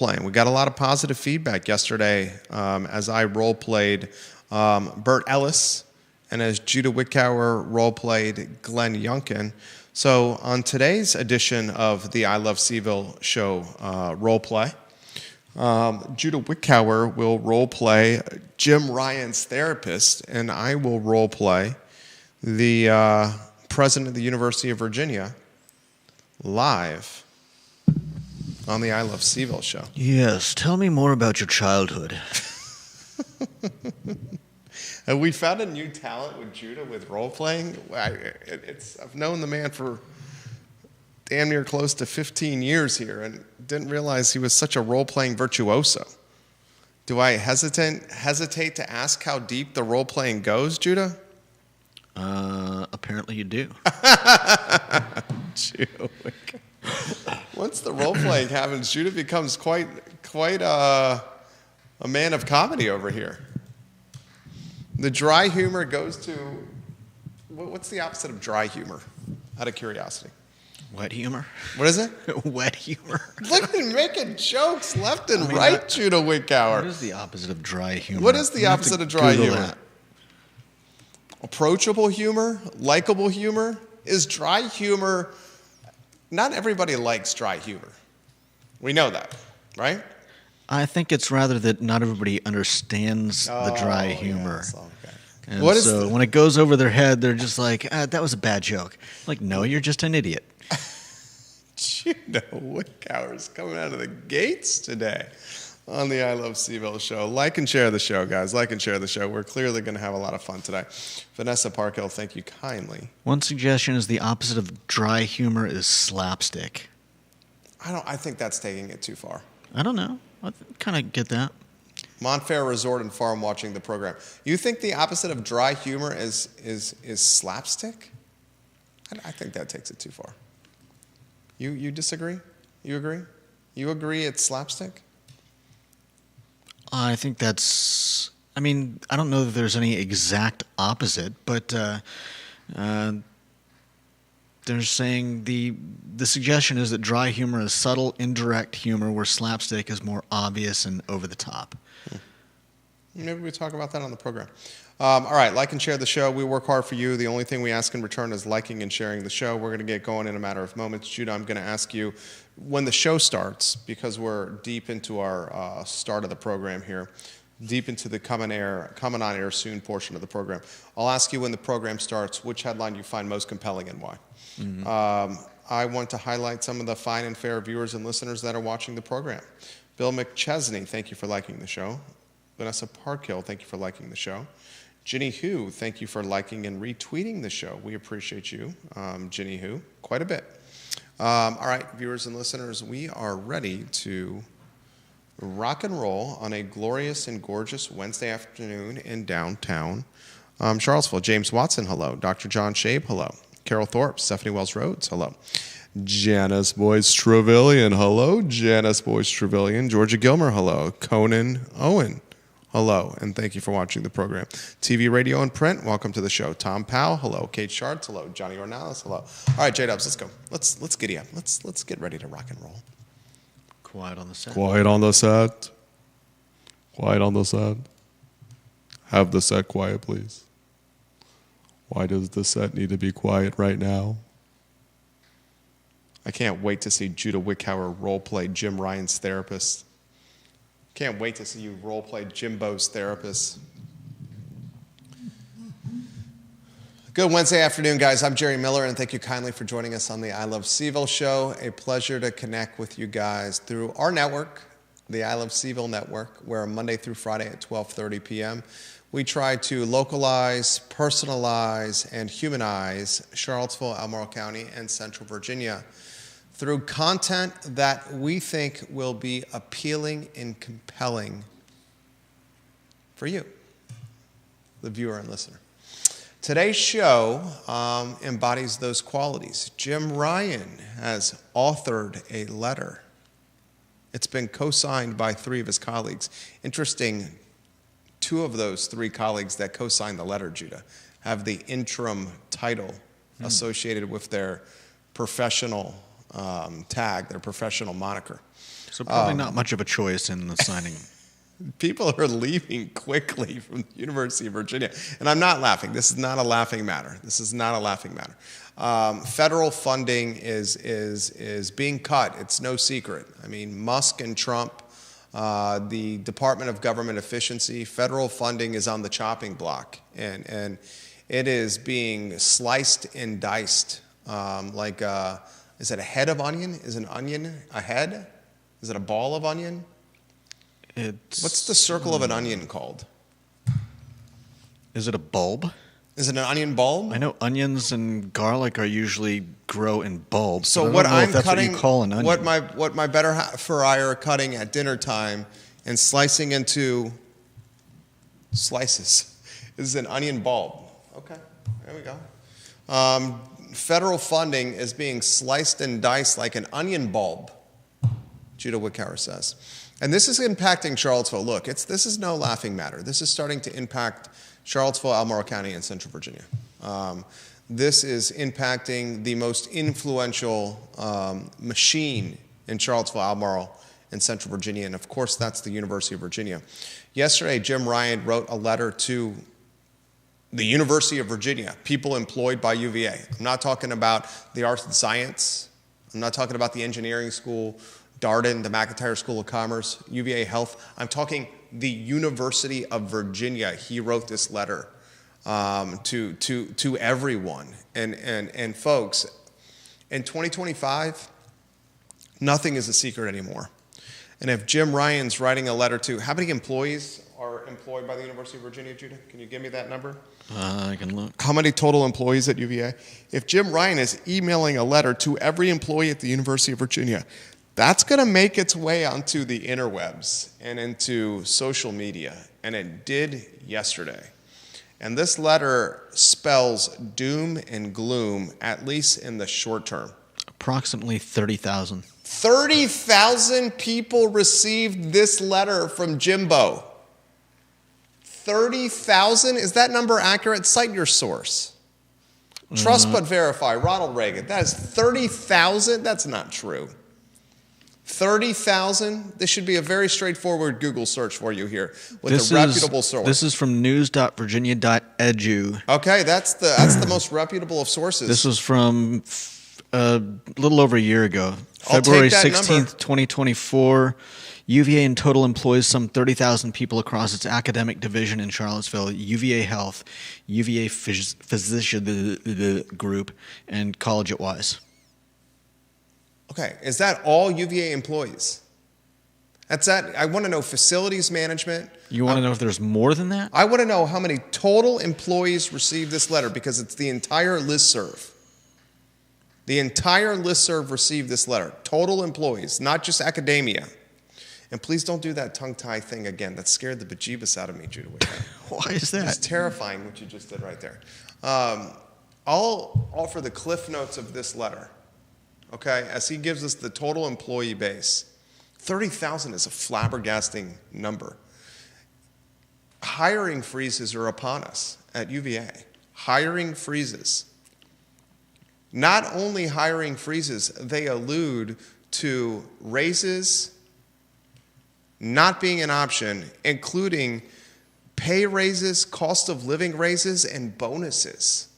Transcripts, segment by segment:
playing. We got a lot of positive feedback yesterday as I role played Bert Ellis and as Judah Wickower role played Glenn Youngkin. So on today's edition of the I Love CVille show role play, Judah Wickower will role play Jim Ryan's therapist, and I will role play the president of the University of Virginia live on the I Love CVille show. Yes, tell me more about your childhood. And we found a new talent with Judah with role playing. I've known the man for damn near close to 15 years here and didn't realize he was such a role playing virtuoso. Do I hesitate to ask how deep the role playing goes, Judah? Apparently you do. Judah, once the role playing happens, Judah becomes quite a man of comedy over here. The dry humor goes to, what's the opposite of dry humor? Out of curiosity. Wet humor? What is it? Wet humor. Look at him making jokes left and right, Judah Wickower. What is the opposite of dry humor? What is the opposite of dry Google humor? that. Approachable humor? Likable humor? Is dry humor... Not everybody likes dry humor. We know that, right? I think it's rather that not everybody understands the dry humor. Yes, okay. And when it goes over their head, they're just like, that was a bad joke. Like, no, you're just an idiot. Judah Wickower's coming out of the gates today on the I Love CVille show. Like and share the show, guys. Like and share the show. We're clearly going to have a lot of fun today. Vanessa Parkhill, thank you kindly. One suggestion is the opposite of dry humor is slapstick. I think that's taking it too far. I don't know. I kind of get that. Montfair Resort and Farm watching the program. You think the opposite of dry humor is slapstick? I think that takes it too far. You disagree? You agree? You agree it's slapstick? I think that's... I mean, I don't know that there's any exact opposite, but they're saying the suggestion is that dry humor is subtle, indirect humor, where slapstick is more obvious and over the top. Maybe we talk about that on the program. All right, like and share the show. We work hard for you. The only thing we ask in return is liking and sharing the show. We're going to get going in a matter of moments. Judah, I'm going to ask you when the show starts, because we're deep into our start of the program here, deep into the coming on air soon portion of the program. I'll ask you when the program starts, which headline you find most compelling and why. Mm-hmm. I want to highlight some of the fine and fair viewers and listeners that are watching the program. Bill McChesney, thank you for liking the show. Vanessa Parkhill, thank you for liking the show. Ginny Hu, thank you for liking and retweeting the show. We appreciate you, Ginny Hu, quite a bit. All right, viewers and listeners, we are ready to rock and roll on a glorious and gorgeous Wednesday afternoon in downtown Charlottesville. James Watson, hello. Dr. John Shabe, hello. Carol Thorpe, Stephanie Wells Rhodes, hello. Janice Boyce Trevelyan, hello. Janice Boyce Trevelyan. Georgia Gilmer, hello. Conan Owen, hello, and thank you for watching the program. TV, radio, and print, welcome to the show. Tom Powell, hello. Kate Sharts, hello. Johnny Ornalis, hello. All right, J-Dubs, let's go. Let's giddy up. Let's get ready to rock and roll. Quiet on the set. Quiet on the set. Quiet on the set. Have the set quiet, please. Why does the set need to be quiet right now? I can't wait to see Judah Wickower role play Jim Ryan's therapist. Can't wait to see you role play Jimbo's therapist. Good Wednesday afternoon, guys. I'm Jerry Miller, and thank you kindly for joining us on the I Love CVille show. A pleasure to connect with you guys through our network, the I Love CVille network, where Monday through Friday at 12:30 p.m. we try to localize, personalize, and humanize Charlottesville, Albemarle County, and Central Virginia through content that we think will be appealing and compelling for you, the viewer and listener. Today's show embodies those qualities. Jim Ryan has authored a letter. It's been co-signed by 3 of his colleagues. Interesting, 2 of those 3 colleagues that co-signed the letter, Judah, have the interim title associated with their professional tag, their professional moniker. So probably not much of a choice in the signing. People are leaving quickly from the University of Virginia. And I'm not laughing. This is not a laughing matter. This is not a laughing matter. Federal funding is being cut. It's no secret. I mean, Musk and Trump, the Department of Government Efficiency, federal funding is on the chopping block. And it is being sliced and diced is it a head of onion? Is an onion a head? Is it a ball of onion? What's the circle of an onion called? Is it a bulb? Is it an onion bulb? I know onions and garlic are usually grow in bulbs. So what I'm cutting, what you call an onion. what my better half or I are cutting at dinner time and slicing into slices is an onion bulb. Okay, there we go. Federal funding is being sliced and diced like an onion bulb, Judah Wickower says. And this is impacting Charlottesville. Look, this is no laughing matter. This is starting to impact Charlottesville, Albemarle County, and Central Virginia. This is impacting the most influential machine in Charlottesville, Albemarle, and Central Virginia. And of course, that's the University of Virginia. Yesterday, Jim Ryan wrote a letter to the University of Virginia, people employed by UVA. I'm not talking about the arts and science. I'm not talking about the engineering school, Darden, the McIntyre School of Commerce, UVA Health. I'm talking the University of Virginia. He wrote this letter to everyone. And folks, in 2025, nothing is a secret anymore. And if Jim Ryan's writing a letter to, how many employees are employed by the University of Virginia, Judah? Can you give me that number? I can look. How many total employees at UVA? If Jim Ryan is emailing a letter to every employee at the University of Virginia, that's going to make its way onto the interwebs and into social media, and it did yesterday. And this letter spells doom and gloom, at least in the short term. Approximately 30,000. 30,000 people received this letter from Jimbo. 30,000? Is that number accurate? Cite your source. Trust but verify. Ronald Reagan. That is 30,000? That's not true. 30,000? This should be a very straightforward Google search for you here with a reputable source. This is from news.virginia.edu. Okay, that's the most reputable of sources. This was from a little over a year ago. February 16th, 2024. UVA in total employs some 30,000 people across its academic division in Charlottesville, UVA Health, UVA Physician Group, and College at Wise. Okay, is that all UVA employees? That's that. I want to know facilities management. You want to know if there's more than that? I want to know how many total employees received this letter because it's the entire listserv. The entire listserv received this letter. Total employees, not just academia. And please don't do that tongue-tie thing again. That scared the bejeebus out of me, Judah. Why is that? It's terrifying what you just did right there. I'll offer the cliff notes of this letter, okay, as he gives us the total employee base. 30,000 is a flabbergasting number. Hiring freezes are upon us at UVA. Hiring freezes. Not only hiring freezes, they allude to raises not being an option, including pay raises, cost of living raises, and bonuses.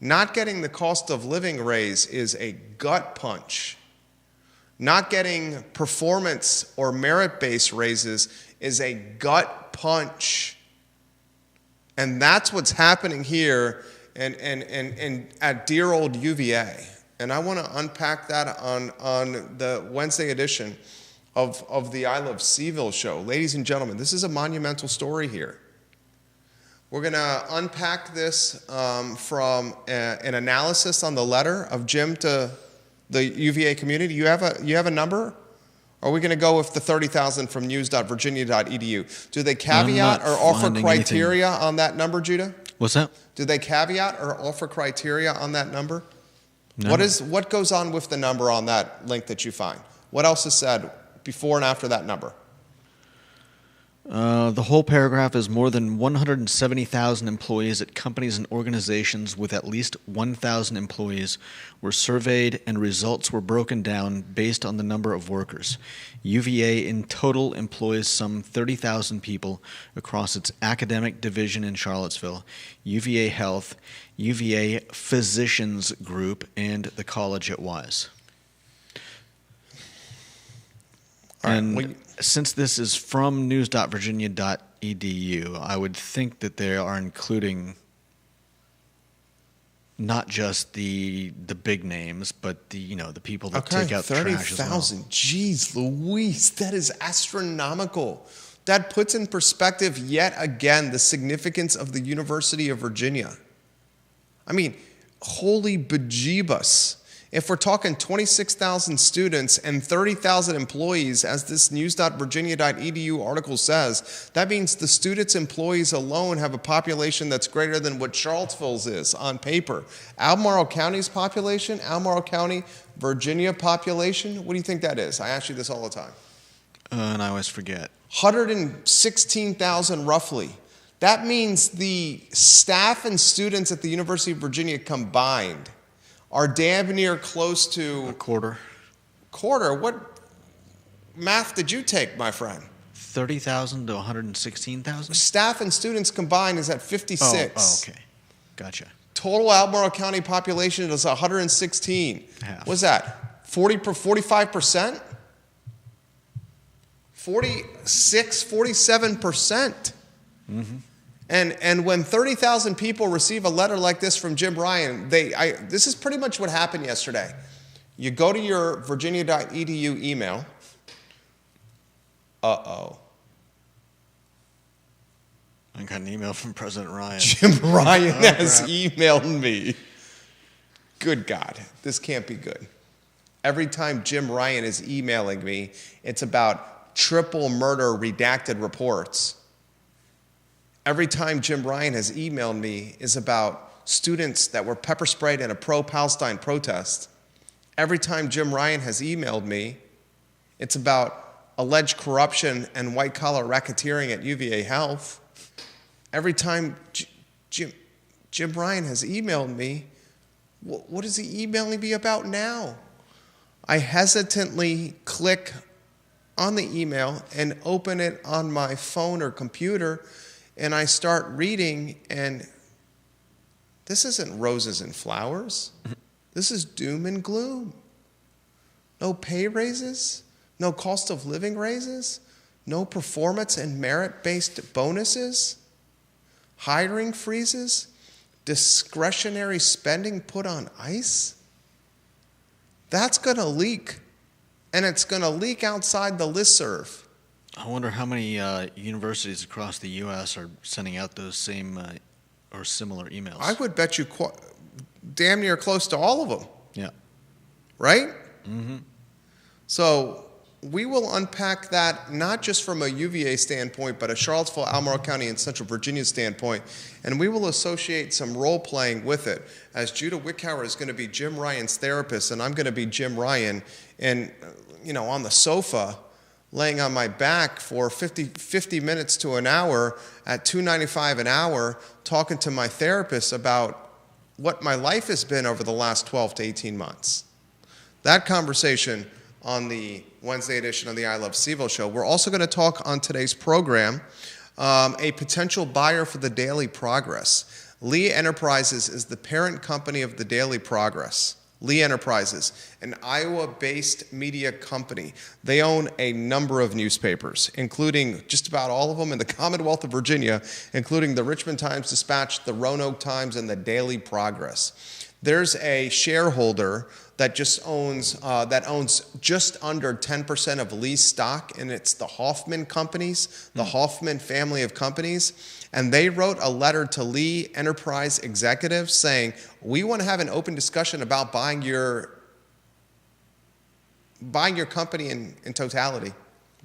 Not getting the cost of living raise is a gut punch. Not getting performance or merit-based raises is a gut punch. And that's what's happening here and at dear old UVA. And I want to unpack that on the Wednesday edition of the I Love CVille show. Ladies and gentlemen, this is a monumental story here. We're going to unpack this from an analysis on the letter of Jim to the UVA community. You have a number? Or are we going to go with the 30,000 from news.virginia.edu? Do they caveat or offer criteria on that number, Judah? What's that? Do they caveat or offer criteria on that number? No. What goes on with the number on that link that you find? What else is said before and after that number? The whole paragraph is more than 170,000 employees at companies and organizations with at least 1,000 employees were surveyed, and results were broken down based on the number of workers. UVA in total employs some 30,000 people across its academic division in Charlottesville, UVA Health, UVA Physicians Group, and the college at Wise. And since this is from news.virginia.edu, I would think that they are including not just the big names, but the people that take out trash as well. 30,000. Jeez Louise, that is astronomical. That puts in perspective yet again the significance of the University of Virginia. I mean, holy bejeebus. If we're talking 26,000 students and 30,000 employees, as this news.virginia.edu article says, that means the students' employees alone have a population that's greater than what Charlottesville's is on paper. Albemarle County's population, Albemarle County, Virginia population, what do you think that is? I ask you this all the time. And I always forget. 116,000 roughly. That means the staff and students at the University of Virginia combined are damn near close to... A quarter. Quarter? What math did you take, my friend? 30,000 to 116,000? Staff and students combined is at 56. Oh, okay. Gotcha. Total Albemarle County population is 116. Half. What's that? 45%? 46, 47%. Mm-hmm. And when 30,000 people receive a letter like this from Jim Ryan, this is pretty much what happened yesterday. You go to your virginia.edu email. Uh-oh. I got an email from President Ryan. Jim Ryan has emailed me. Good God, this can't be good. Every time Jim Ryan is emailing me, it's about triple murder redacted reports. Every time Jim Ryan has emailed me is about students that were pepper sprayed in a pro-Palestine protest. Every time Jim Ryan has emailed me, it's about alleged corruption and white-collar racketeering at UVA Health. Every time Jim Ryan has emailed me, what is he emailing me about now? I hesitantly click on the email and open it on my phone or computer, and I start reading, and this isn't roses and flowers. This is doom and gloom. No pay raises, no cost of living raises, no performance and merit-based bonuses, hiring freezes, discretionary spending put on ice. That's going to leak, and it's going to leak outside the listserv. I wonder how many universities across the U.S. are sending out those same or similar emails. I would bet you damn near close to all of them. Yeah. Right? Mm-hmm. So we will unpack that not just from a UVA standpoint, but a Charlottesville, Albemarle County, and Central Virginia standpoint, and we will associate some role-playing with it, as Judah Wickhauer is going to be Jim Ryan's therapist, and I'm going to be Jim Ryan, and on the sofa, laying on my back for 50 minutes to an hour at $2.95 an hour, talking to my therapist about what my life has been over the last 12 to 18 months. That conversation on the Wednesday edition of the I Love CVille show. We're also going to talk on today's program a potential buyer for the Daily Progress. Lee Enterprises is the parent company of the Daily Progress. Lee Enterprises, an Iowa-based media company. They own a number of newspapers, including just about all of them in the Commonwealth of Virginia, including the Richmond Times-Dispatch, the Roanoke Times, and the Daily Progress. There's a shareholder that owns just under 10% of Lee's stock, and it's the Hoffman companies, the Hoffman family of companies. And they wrote a letter to Lee Enterprise executives saying, we want to have an open discussion about buying your company in totality.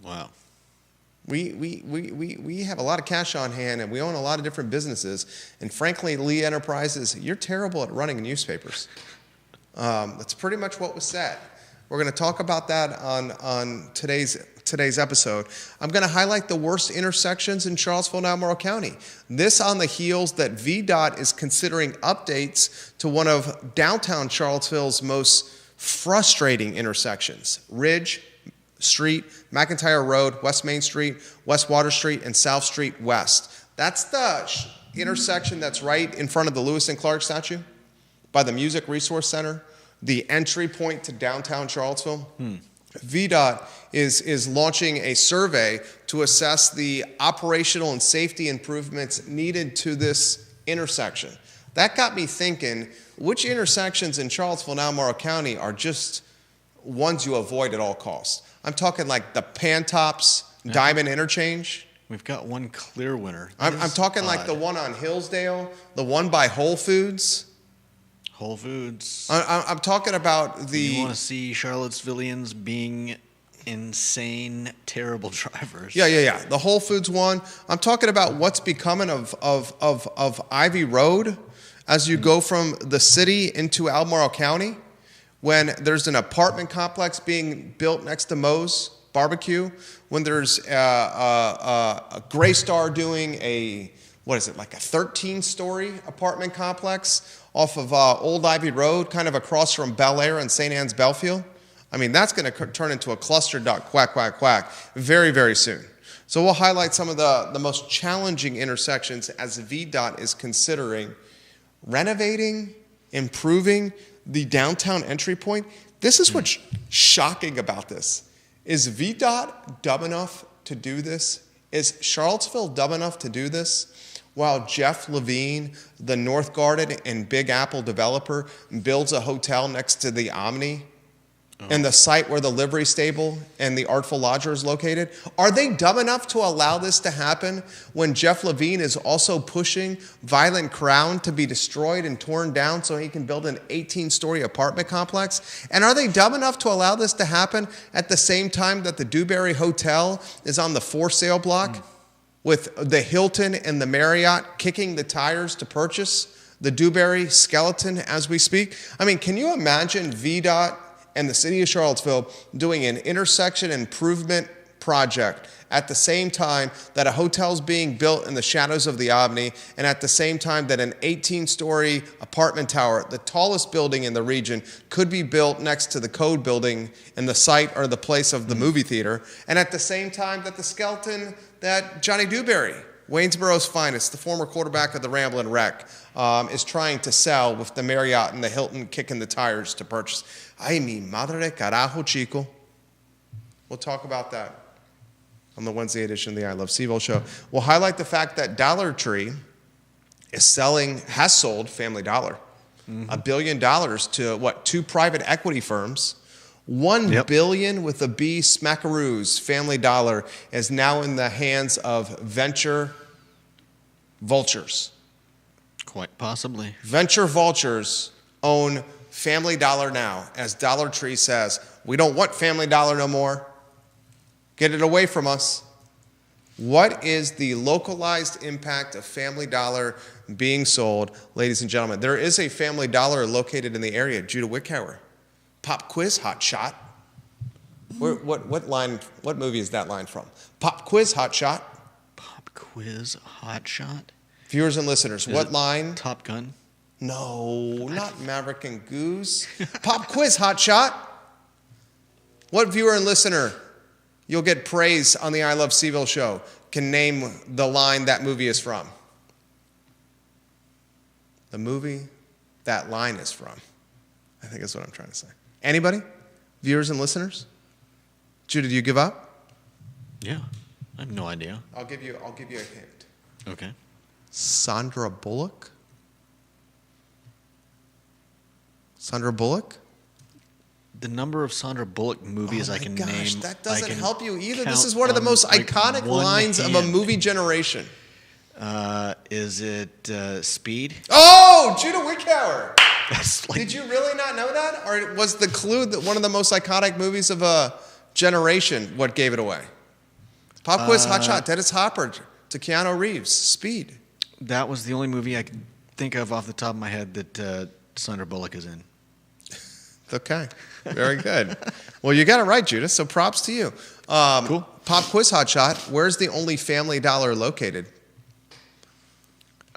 Wow. We have a lot of cash on hand, and we own a lot of different businesses. And frankly, Lee Enterprises, you're terrible at running newspapers. That's pretty much what was said. We're going to talk about that on today's episode. I'm going to highlight the worst intersections in Charlottesville and Albemarle County. This on the heels that VDOT is considering updates to one of downtown Charlottesville's most frustrating intersections, Ridge Street, McIntyre Road, West Main Street, West Water Street, and South Street West. That's the intersection that's right in front of the Lewis and Clark statue by the Music Resource Center, the entry point to downtown Charlottesville. VDOT is launching a survey to assess the operational and safety improvements needed to this intersection. That got me thinking, which intersections in Charlottesville and Albemarle County are just ones you avoid at all costs? I'm talking like the Pantops Diamond Interchange. We've got one clear winner. I'm talking like the one on Hillsdale, the one by Whole Foods. Whole Foods. I'm talking about the... You want to see Charlottesvillians being insane, terrible drivers. Yeah. The Whole Foods one. I'm talking about what's becoming of Ivy Road as you go from the city into Albemarle County, when there's an apartment complex being built next to Moe's Barbecue, when there's a Gray Star doing a 13-story apartment complex off of Old Ivy Road, kind of across from Bel Air and St. Anne's Belfield. I mean, that's going to turn into a cluster dot quack, quack, quack very, very soon. So we'll highlight some of the most challenging intersections as VDOT is considering renovating, improving the downtown entry point. This is what's shocking about this. Is VDOT dumb enough to do this? Is Charlottesville dumb enough to do this? While Jeff Levine, the North Garden and Big Apple developer, builds a hotel next to the Omni and the site where the livery stable and the Artful Lodger is located? Are they dumb enough to allow this to happen when Jeff Levine is also pushing Violent Crown to be destroyed and torn down so he can build an 18-story apartment complex? And are they dumb enough to allow this to happen at the same time that the Dewberry Hotel is on the for sale block with the Hilton and the Marriott kicking the tires to purchase the Dewberry skeleton as we speak? I mean, can you imagine VDOT and the city of Charlottesville doing an intersection improvement project at the same time that a hotel's being built in the shadows of the Omni, and at the same time that an 18-story apartment tower, the tallest building in the region, could be built next to the Code building in the site or the place of the movie theater, and at the same time that the skeleton that Johnny Dewberry, Waynesboro's finest, the former quarterback of the Ramblin' Wreck, is trying to sell with the Marriott and the Hilton kicking the tires to purchase. Ay, mi madre carajo, chico. We'll talk about that on the Wednesday edition of the I Love CVille show. We'll highlight the fact that Dollar Tree has sold Family Dollar $1 billion to two private equity firms. $1 billion with a B, smackaroos. Family Dollar is now in the hands of venture vultures. Quite possibly. Venture vultures own Family Dollar now, as Dollar Tree says, we don't want Family Dollar no more. Get it away from us. What is the localized impact of Family Dollar being sold, ladies and gentlemen? There is a Family Dollar located in the area, Judah Wickhauer. Pop Quiz Hot Shot. What movie is that line from? Pop Quiz Hot Shot. Pop Quiz Hot Shot? Viewers and listeners, what line? Top Gun? No, not Maverick and Goose. Pop Quiz Hot Shot. What viewer and listener, you'll get praise on the I Love CVille show, can name the line that movie is from? The movie that line is from. I think that's what I'm trying to say. Anybody? Viewers and listeners? Judah, do you give up? Yeah, I have no idea. I'll give you a hint. Okay. Sandra Bullock? Sandra Bullock? The number of Sandra Bullock movies I can name. That doesn't help you either. This is one of the most iconic lines of a movie generation. Is it Speed? Oh, Judah Wickhauer. Did you really not know that? Or was the clue that one of the most iconic movies of a generation what gave it away? Pop Quiz Hot Shot, Dennis Hopper to Keanu Reeves, Speed. That was the only movie I could think of off the top of my head that Sandra Bullock is in. Okay. Very good. Well, you got it right, Judah. So props to you. Cool. Pop quiz hotshot. Where's the only Family Dollar located?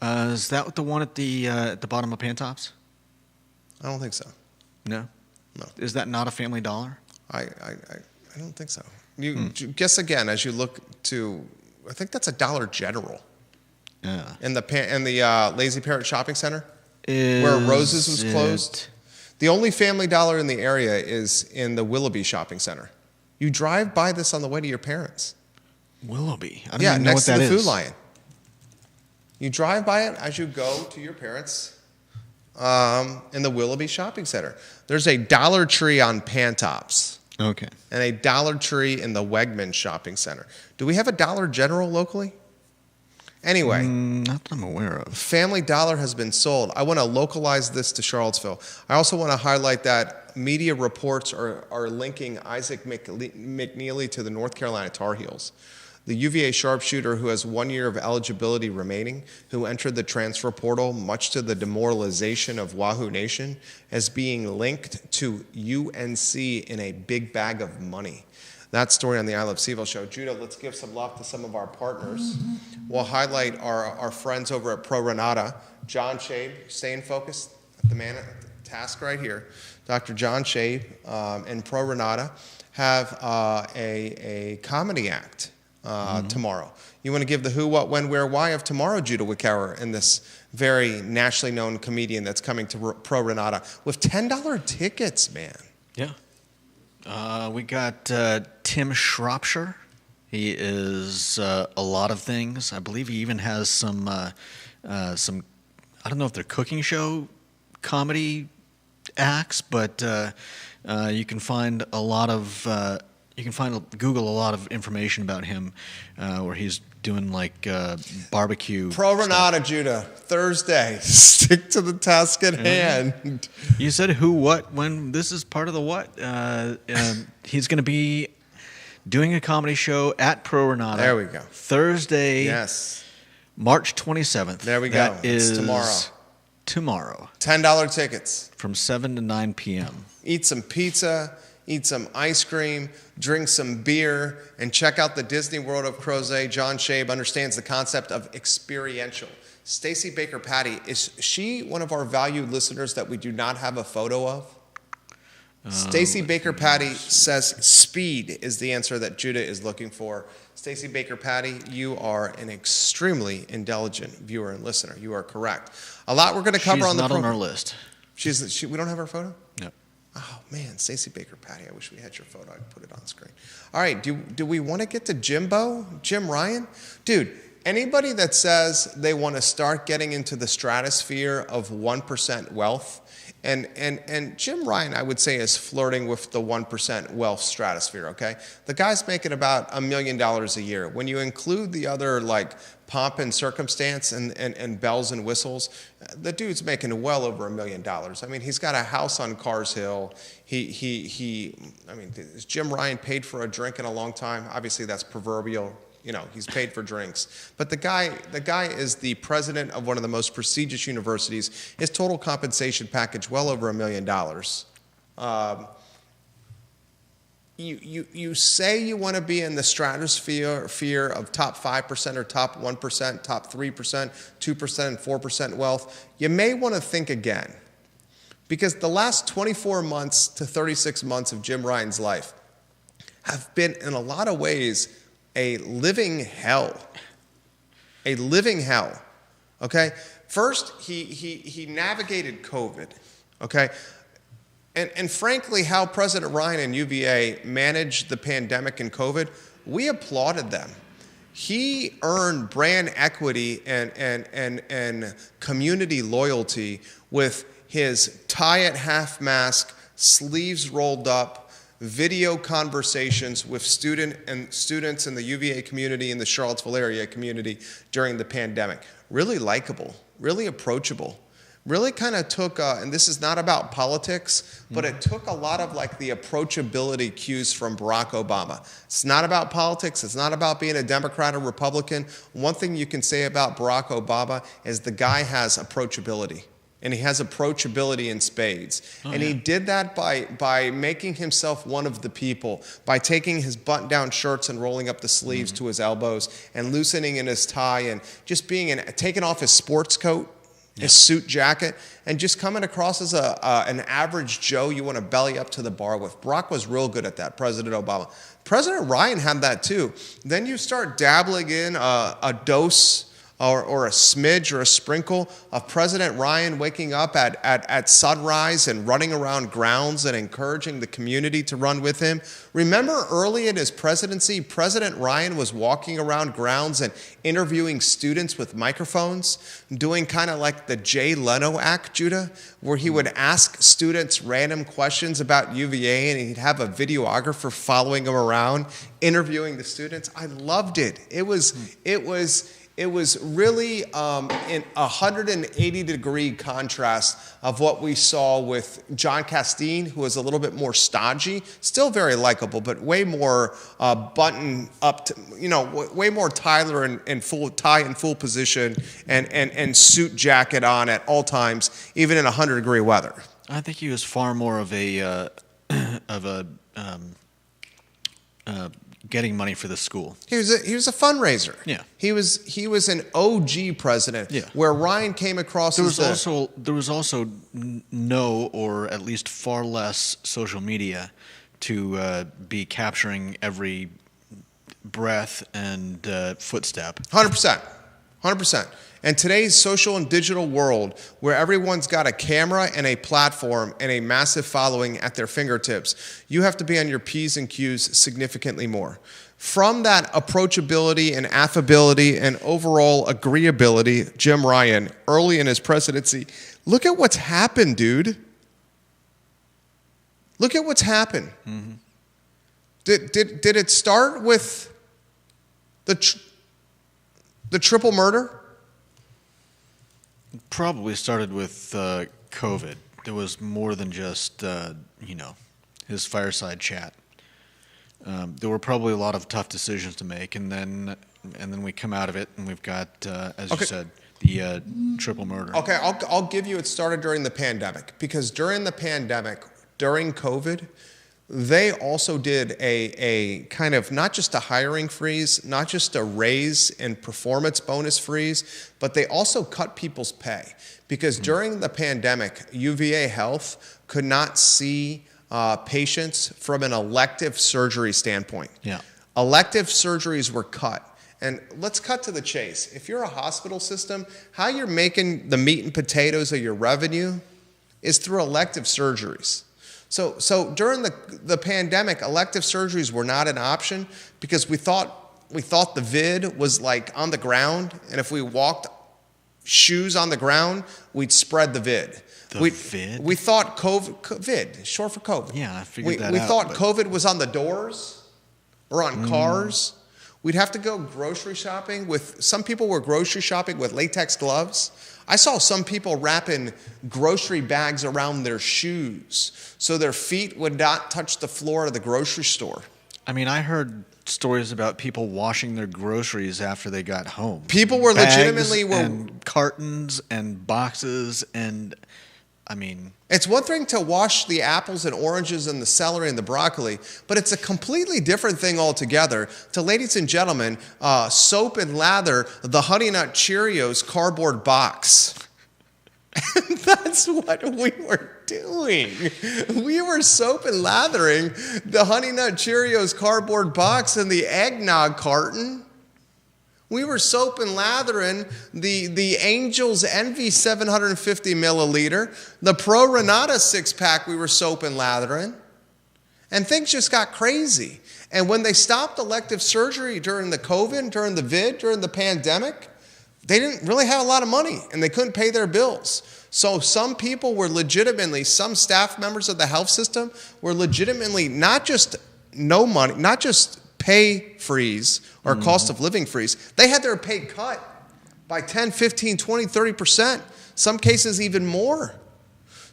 Is that the one at the bottom of Pantops? I don't think so. No. No. Is that not a Family Dollar? I don't think so. You guess again as you look to. I think that's a Dollar General. Yeah. In the Lazy Parrot Shopping Center, where Roses was closed. The only Family Dollar in the area is in the Willoughby Shopping Center. You drive by this on the way to your parents. Willoughby. I don't even know next what to that the is. Food Lion. You drive by it as you go to your parents in the Willoughby Shopping Center. There's a Dollar Tree on Pantops. Okay. And a Dollar Tree in the Wegmans Shopping Center. Do we have a Dollar General locally? Anyway. Not that I'm aware of. Family Dollar has been sold. I want to localize this to Charlottesville. I also want to highlight that media reports are linking Isaac McNeely to the North Carolina Tar Heels. The UVA sharpshooter who has 1 year of eligibility remaining, who entered the transfer portal much to the demoralization of Wahoo Nation, as being linked to UNC in a big bag of money. That story on the I Love CVille show. Judah, let's give some love to some of our partners. We'll highlight our friends over at Pro Renata. John Shabe, staying focused, the man at the task right here. Dr. John Shabe and Pro Renata have a comedy act tomorrow. You want to give the who, what, when, where, why of tomorrow, Judah Wickower, and this very nationally known comedian that's coming to Pro Renata with $10 tickets, man. Yeah. We got Tim Shropshire. He is a lot of things. I believe he even has some I don't know if they're cooking show comedy acts, but you can find Google a lot of information about him, where he's doing like barbecue. Pro Renata, Judah, Thursday. Stick to the task at hand. You said who, what, when. This is part of the what. He's going to be doing a comedy show at Pro Renata. There we go. Thursday. Yes. March 27th. There we go. That is it's tomorrow. $10 tickets. From 7 to 9 p.m. Eat some pizza, eat some ice cream, drink some beer, and check out the Disney World of Crozet. John Shabe understands the concept of experiential. Stacey Baker Patty, is she one of our valued listeners that we do not have a photo of? Stacey Baker Patty says speed is the answer that Judah is looking for. Stacey Baker Patty, you are an extremely intelligent viewer and listener. You are correct. A lot we're going to cover on the program. She's not on our list. We don't have her photo? No. Oh, man, Stacey Baker Patty, I wish we had your photo. I'd put it on screen. All right, do we want to get to Jim Ryan? Dude, anybody that says they want to start getting into the stratosphere of 1% wealth, and Jim Ryan, I would say, is flirting with the 1% wealth stratosphere, okay? The guy's making about $1 million a year. When you include the other, like, pomp and circumstance and bells and whistles, the dude's making well over $1 million. I mean, he's got a house on Cars Hill. Has Jim Ryan paid for a drink in a long time? Obviously, that's proverbial. You know, he's paid for drinks. But the guy is the president of one of the most prestigious universities. His total compensation package, well over $1 million. You say you want to be in the stratosphere of top 5% or top 1%, top 3%, 2%, and 4% wealth. You may want to think again. Because the last 24 months to 36 months of Jim Ryan's life have been, in a lot of ways, a living hell. A living hell. Okay? First, he navigated COVID. Okay? And frankly, how President Ryan and UVA managed the pandemic and COVID, we applauded them. He earned brand equity and community loyalty with his tie at half mask, sleeves rolled up, video conversations with students in the UVA community, in the Charlottesville area community during the pandemic. Really likable, really approachable. Really kind of took, and this is not about politics, but it took a lot of like the approachability cues from Barack Obama. It's not about politics. It's not about being a Democrat or Republican. One thing you can say about Barack Obama is the guy has approachability. and he has approachability in spades. He did that by making himself one of the people, by taking his button-down shirts and rolling up the sleeves to his elbows and loosening in his tie and just taking off his sports coat, his suit jacket, and just coming across as an average Joe you want to belly up to the bar with. Barack was real good at that, President Obama. President Ryan had that too. Then you start dabbling in a dose or a smidge or a sprinkle of President Ryan waking up at sunrise and running around grounds and encouraging the community to run with him. Remember early in his presidency, President Ryan was walking around grounds and interviewing students with microphones, doing kind of like the Jay Leno act, Judah, where he would ask students random questions about UVA and he'd have a videographer following him around, interviewing the students. I loved it. It was really in a 180-degree contrast of what we saw with John Castine, who was a little bit more stodgy, still very likable, but way more button up, way more Tyler in full tie and full position and suit jacket on at all times, even in 100-degree weather. I think he was far more of a getting money for the school. He was a fundraiser. Yeah. He was an OG president. Yeah. Where Ryan came across there was also no, or at least far less, social media to be capturing every breath and footstep. 100%. And today's social and digital world, where everyone's got a camera and a platform and a massive following at their fingertips, you have to be on your P's and Q's significantly more. From that approachability and affability and overall agreeability, Jim Ryan, early in his presidency, look at what's happened, dude. Look at what's happened. Mm-hmm. Did it start with the triple murder? Probably started with COVID. There was more than just his fireside chat. There were probably a lot of tough decisions to make, and then we come out of it, and we've got, as you said, the triple murder. Okay, I'll give you. It started during the pandemic, because during the pandemic, during COVID, they also did a kind of not just a hiring freeze, not just a raise and performance bonus freeze, but they also cut people's pay. Because during the pandemic, UVA Health could not see patients from an elective surgery standpoint. Yeah. Elective surgeries were cut. And let's cut to the chase. If you're a hospital system, how you're making the meat and potatoes of your revenue is through elective surgeries. So during the pandemic, elective surgeries were not an option because we thought the vid was like on the ground, and if we walked shoes on the ground, we'd spread the vid. Vid? We thought COVID, short for COVID. Yeah, I figured that out. We thought COVID was on the doors or on cars. We'd have to go grocery shopping with, some people were grocery shopping with latex gloves. I saw some people wrapping grocery bags around their shoes so their feet would not touch the floor of the grocery store. I mean, I heard stories about people washing their groceries after they got home. People were legitimately and cartons and boxes and, I mean, it's one thing to wash the apples and oranges and the celery and the broccoli, but it's a completely different thing altogether to, ladies and gentlemen, soap and lather the Honey Nut Cheerios cardboard box. And that's what we were doing. We were soap and lathering the Honey Nut Cheerios cardboard box and the eggnog carton. We were soap and lathering the Angel's Envy 750 milliliter, the Pro Renata 6-pack we were soap and lathering. And things just got crazy. And when they stopped elective surgery during the COVID, during the vid, during the pandemic, they didn't really have a lot of money and they couldn't pay their bills. So some people were legitimately, some staff members of the health system were legitimately not just no money, not just pay freeze or cost of living freeze. They had their pay cut by 10, 15, 20, 30%, some cases even more.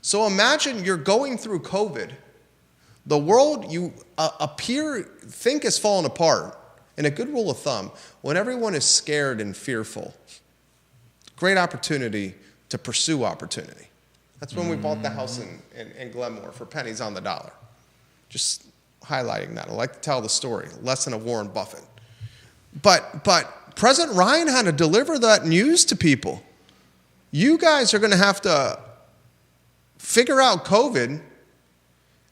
So imagine you're going through COVID. The world you think is falling apart. And a good rule of thumb, when everyone is scared and fearful, great opportunity to pursue opportunity. That's when we bought the house in Glenmore for pennies on the dollar. Just highlighting that. I like to tell the story. Lesson of Warren Buffett. But President Ryan had to deliver that news to people. You guys are going to have to figure out COVID,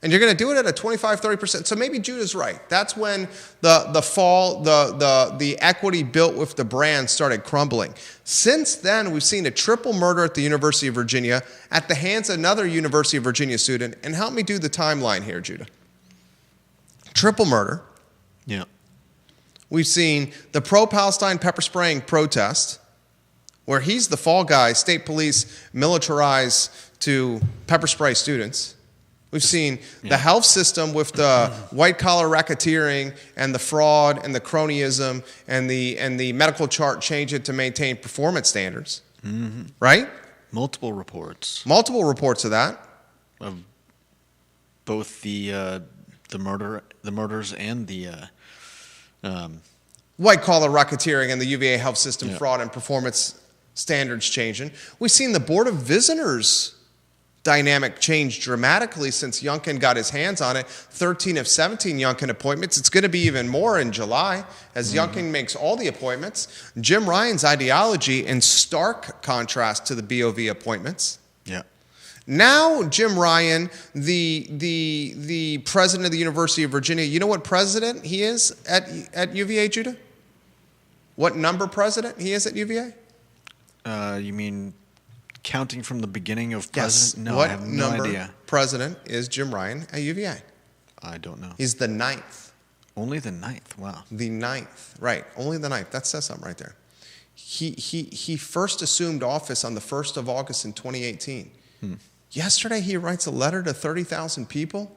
and you're going to do it at a 25-30%. So maybe Judah's right. That's when the equity built with the brand started crumbling. Since then, we've seen a triple murder at the University of Virginia at the hands of another University of Virginia student. And help me do the timeline here, Judah. Triple murder. Yeah. We've seen the pro-Palestine pepper spraying protest, where he's the fall guy, state police militarize to pepper spray students. We've seen the health system with the white-collar racketeering and the fraud and the cronyism and the medical chart change it to maintain performance standards, right? Multiple reports of that. Of both the murders and the white-collar racketeering and the UVA health system fraud and performance standards changing. We've seen the Board of Visitors dynamic changed dramatically since Youngkin got his hands on it. 13 of 17 Youngkin appointments. It's going to be even more in July as Youngkin makes all the appointments. Jim Ryan's ideology in stark contrast to the BOV appointments. Yeah. Now Jim Ryan, the president of the University of Virginia, you know what president he is at UVA, Judah? What number president he is at UVA? You mean counting from the beginning of Yes. president? No, what I have no number idea. president is Jim Ryan at UVA? I don't know. He's the 9th. Only the 9th. Wow. The 9th. Right. Only the 9th. That says something right there. He first assumed office on the 1st of August in 2018. Yesterday, he writes a letter to 30,000 people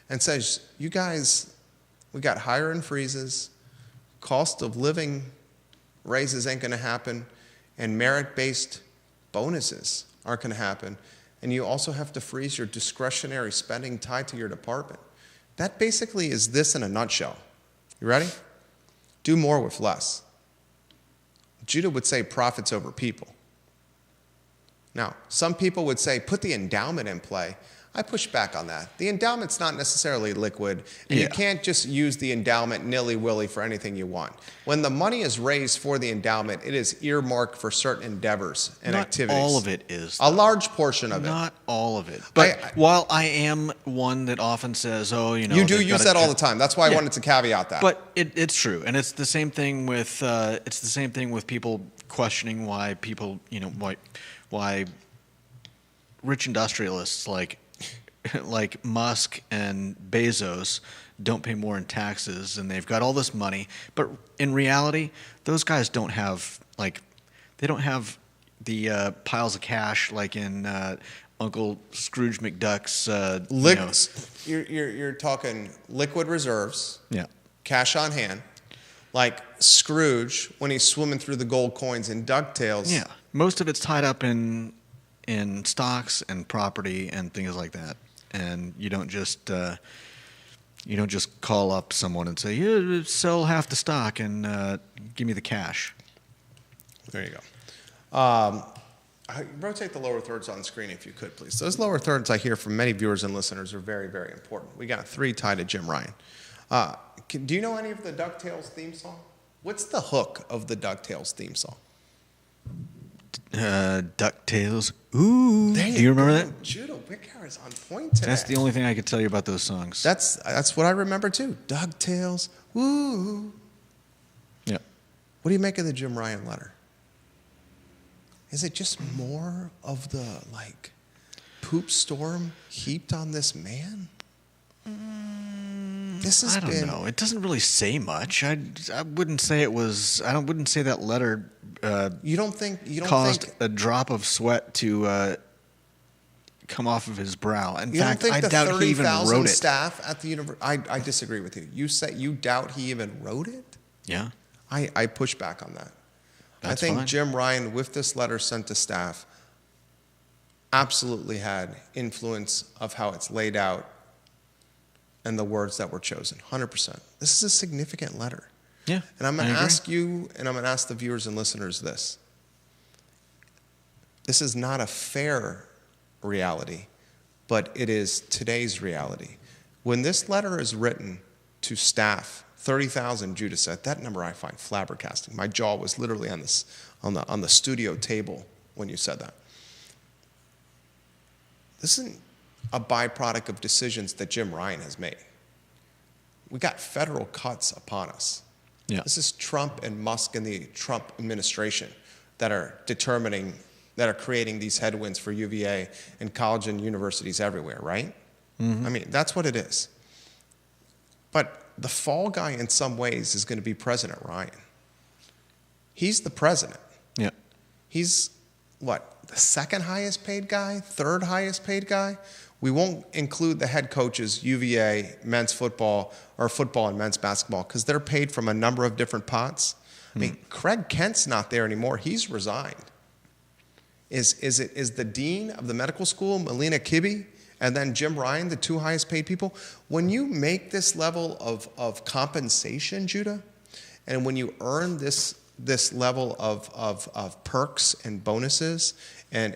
and says, you guys, we got hiring freezes, cost of living raises ain't going to happen, and merit-based bonuses aren't going to happen. And you also have to freeze your discretionary spending tied to your department. That basically is this in a nutshell. You ready? Do more with less. Judah would say profits over people. Now, some people would say, put the endowment in play. I push back on that. The endowment's not necessarily liquid, and you can't just use the endowment nilly-willy for anything you want. When the money is raised for the endowment, it is earmarked for certain endeavors and activities. Not all of it is. A large portion of it. Not all of it. But while I am one that often says, You do use that all the time. That's why I wanted to caveat that. But it's true. And it's the same thing with people questioning why people, why rich industrialists like Musk and Bezos don't pay more in taxes, and they've got all this money. But in reality, those guys don't have the piles of cash like in Uncle Scrooge McDuck's. You're talking liquid reserves. Yeah. Cash on hand, like Scrooge when he's swimming through the gold coins in DuckTales. Yeah, most of it's tied up in stocks and property and things like that. And you don't just call up someone and say, "Yeah, sell half the stock and give me the cash." There you go. Rotate the lower thirds on screen if you could, please. Those lower thirds I hear from many viewers and listeners are very, very important. We got 3 tied to Jim Ryan. Do you know any of the DuckTales theme song? What's the hook of the DuckTales theme song? DuckTales. Ooh. Do you remember that? Judah Wicker is on point today. That's the only thing I could tell you about those songs. That's what I remember too. DuckTales. Woo. Yeah. What do you make of the Jim Ryan letter? Is it just more of the poop storm heaped on this man? I don't know. It doesn't really say much. I wouldn't say it was. I wouldn't say that letter. You don't think caused a drop of sweat to come off of his brow. In fact, I doubt he even wrote it. Staff at the university. I disagree with you. You say you doubt he even wrote it? Yeah. I push back on that. That's I think fine. Jim Ryan, with this letter sent to staff, absolutely had influence of how it's laid out and the words that were chosen. 100%. This is a significant letter. Yeah. And I'm going to ask you, and I'm going to ask the viewers and listeners this. This is not a fair reality, but it is today's reality. When this letter is written to staff, 30,000, Judah said, that number I find flabbergasting. My jaw was literally on the studio table when you said that. This isn't a byproduct of decisions that Jim Ryan has made. We got federal cuts upon us. Yeah. This is Trump and Musk and the Trump administration that are creating these headwinds for UVA and college and universities everywhere, right? Mm-hmm. I mean, that's what it is. But the fall guy in some ways is going to be President Ryan. He's the president. Yeah. He's, what, the second highest paid guy, third highest paid guy? We won't include the head coaches, UVA, men's football, or football and men's basketball, because they're paid from a number of different pots. I mean, Craig Kent's not there anymore. He's resigned. Is the dean of the medical school, Melina Kibbe, and then Jim Ryan, the two highest paid people? When you make this level of compensation, Judah, and when you earn this level of perks and bonuses and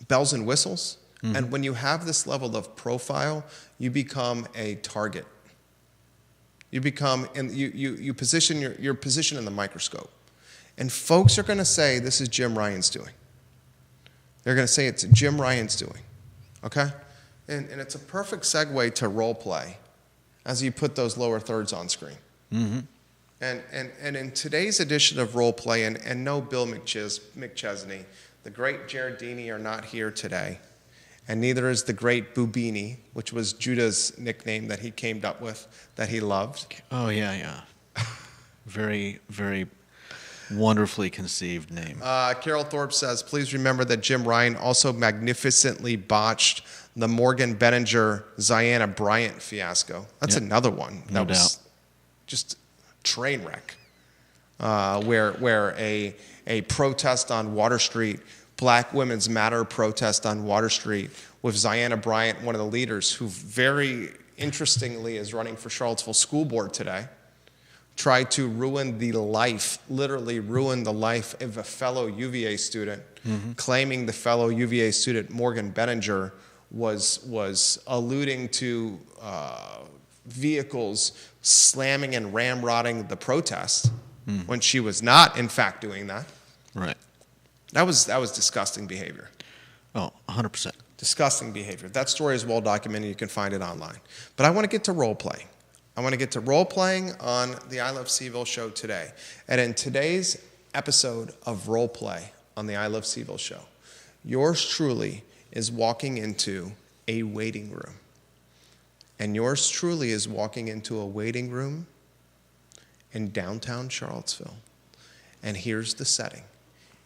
bells and whistles, and when you have this level of profile, you become a target. You become, and you position your position in the microscope. And folks are going to say, this is Jim Ryan's doing. They're going to say it's Jim Ryan's doing. Okay? And it's a perfect segue to role play as you put those lower thirds on screen. Mm-hmm. And in today's edition of role play, and no Bill McChesney, the great Giardini are not here today. And neither is the great Bubini, which was Judah's nickname that he came up with, that he loved. Oh, yeah. Very, very wonderfully conceived name. Carol Thorpe says, please remember that Jim Ryan also magnificently botched the Morgan Benninger, Ziana Bryant fiasco. That's another one. That was just train wreck. Where a protest on Water Street, Black Women's Matter protest on Water Street, with Ziana Bryant, one of the leaders, who very interestingly is running for Charlottesville School Board today, tried to literally ruin the life of a fellow UVA student, claiming the fellow UVA student, Morgan Benninger, was alluding to vehicles slamming and ramrodding the protest when she was not, in fact, doing that. Right. That was disgusting behavior. Oh, 100%. Disgusting behavior. That story is well documented. You can find it online. But I want to get to role playing. I want to get to role playing on the I Love CVille show today. And in today's episode of role play on the I Love CVille show, yours truly is walking into a waiting room. And yours truly is walking into a waiting room in downtown Charlottesville. And here's the setting.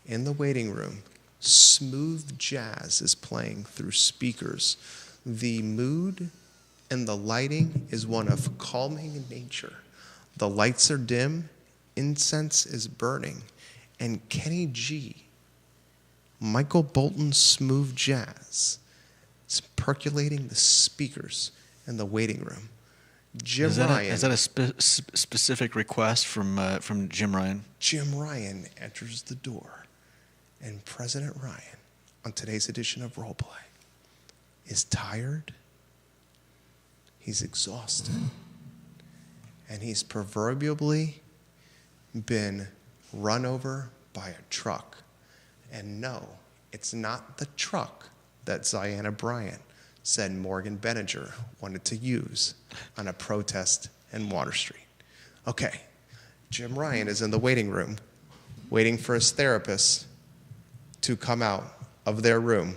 In the waiting room, smooth jazz is playing through speakers. The mood and the lighting is one of calming nature. The lights are dim, incense is burning, and Kenny G, Michael Bolton's smooth jazz, is percolating the speakers in the waiting room. Jim Ryan. Is that a specific request from Jim Ryan? Jim Ryan enters the door, and President Ryan, on today's edition of Role Play, is tired, he's exhausted, and he's proverbially been run over by a truck. And no, it's not the truck that Ziana Bryant said Morgan Benninger wanted to use on a protest in Water Street. Okay, Jim Ryan is in the waiting room waiting for his therapist to come out of their room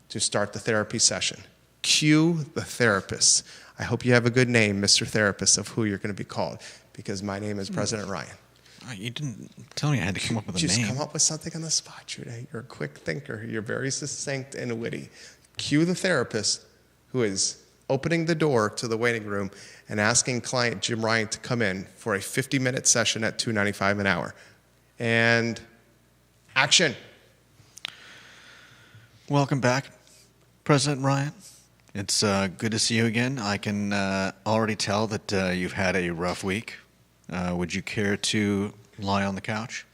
to start the therapy session. Cue the therapist. I hope you have a good name, Mr. Therapist, of who you're going to be called, because my name is President Ryan. You didn't tell me I had to come up with a name. Just come up with something on the spot, Judah. You're a quick thinker. You're very succinct and witty. Cue the therapist who is opening the door to the waiting room and asking client Jim Ryan to come in for a 50-minute session at $2.95 an hour. And action. Welcome back, President Ryan. It's good to see you again. I can already tell that you've had a rough week. Would you care to lie on the couch?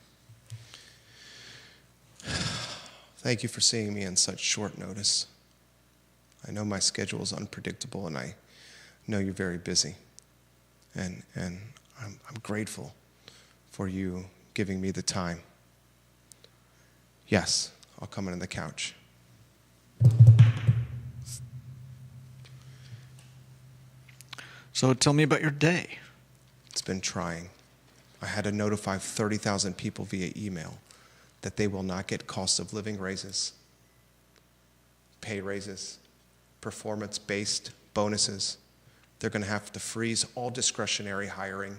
Thank you for seeing me in such short notice. I know my schedule is unpredictable, and I know you're very busy. And I'm grateful for you giving me the time. Yes, I'll come in on the couch. So tell me about your day. It's been trying. I had to notify 30,000 people via email that they will not get cost of living raises, pay raises, performance-based bonuses. They're going to have to freeze all discretionary hiring,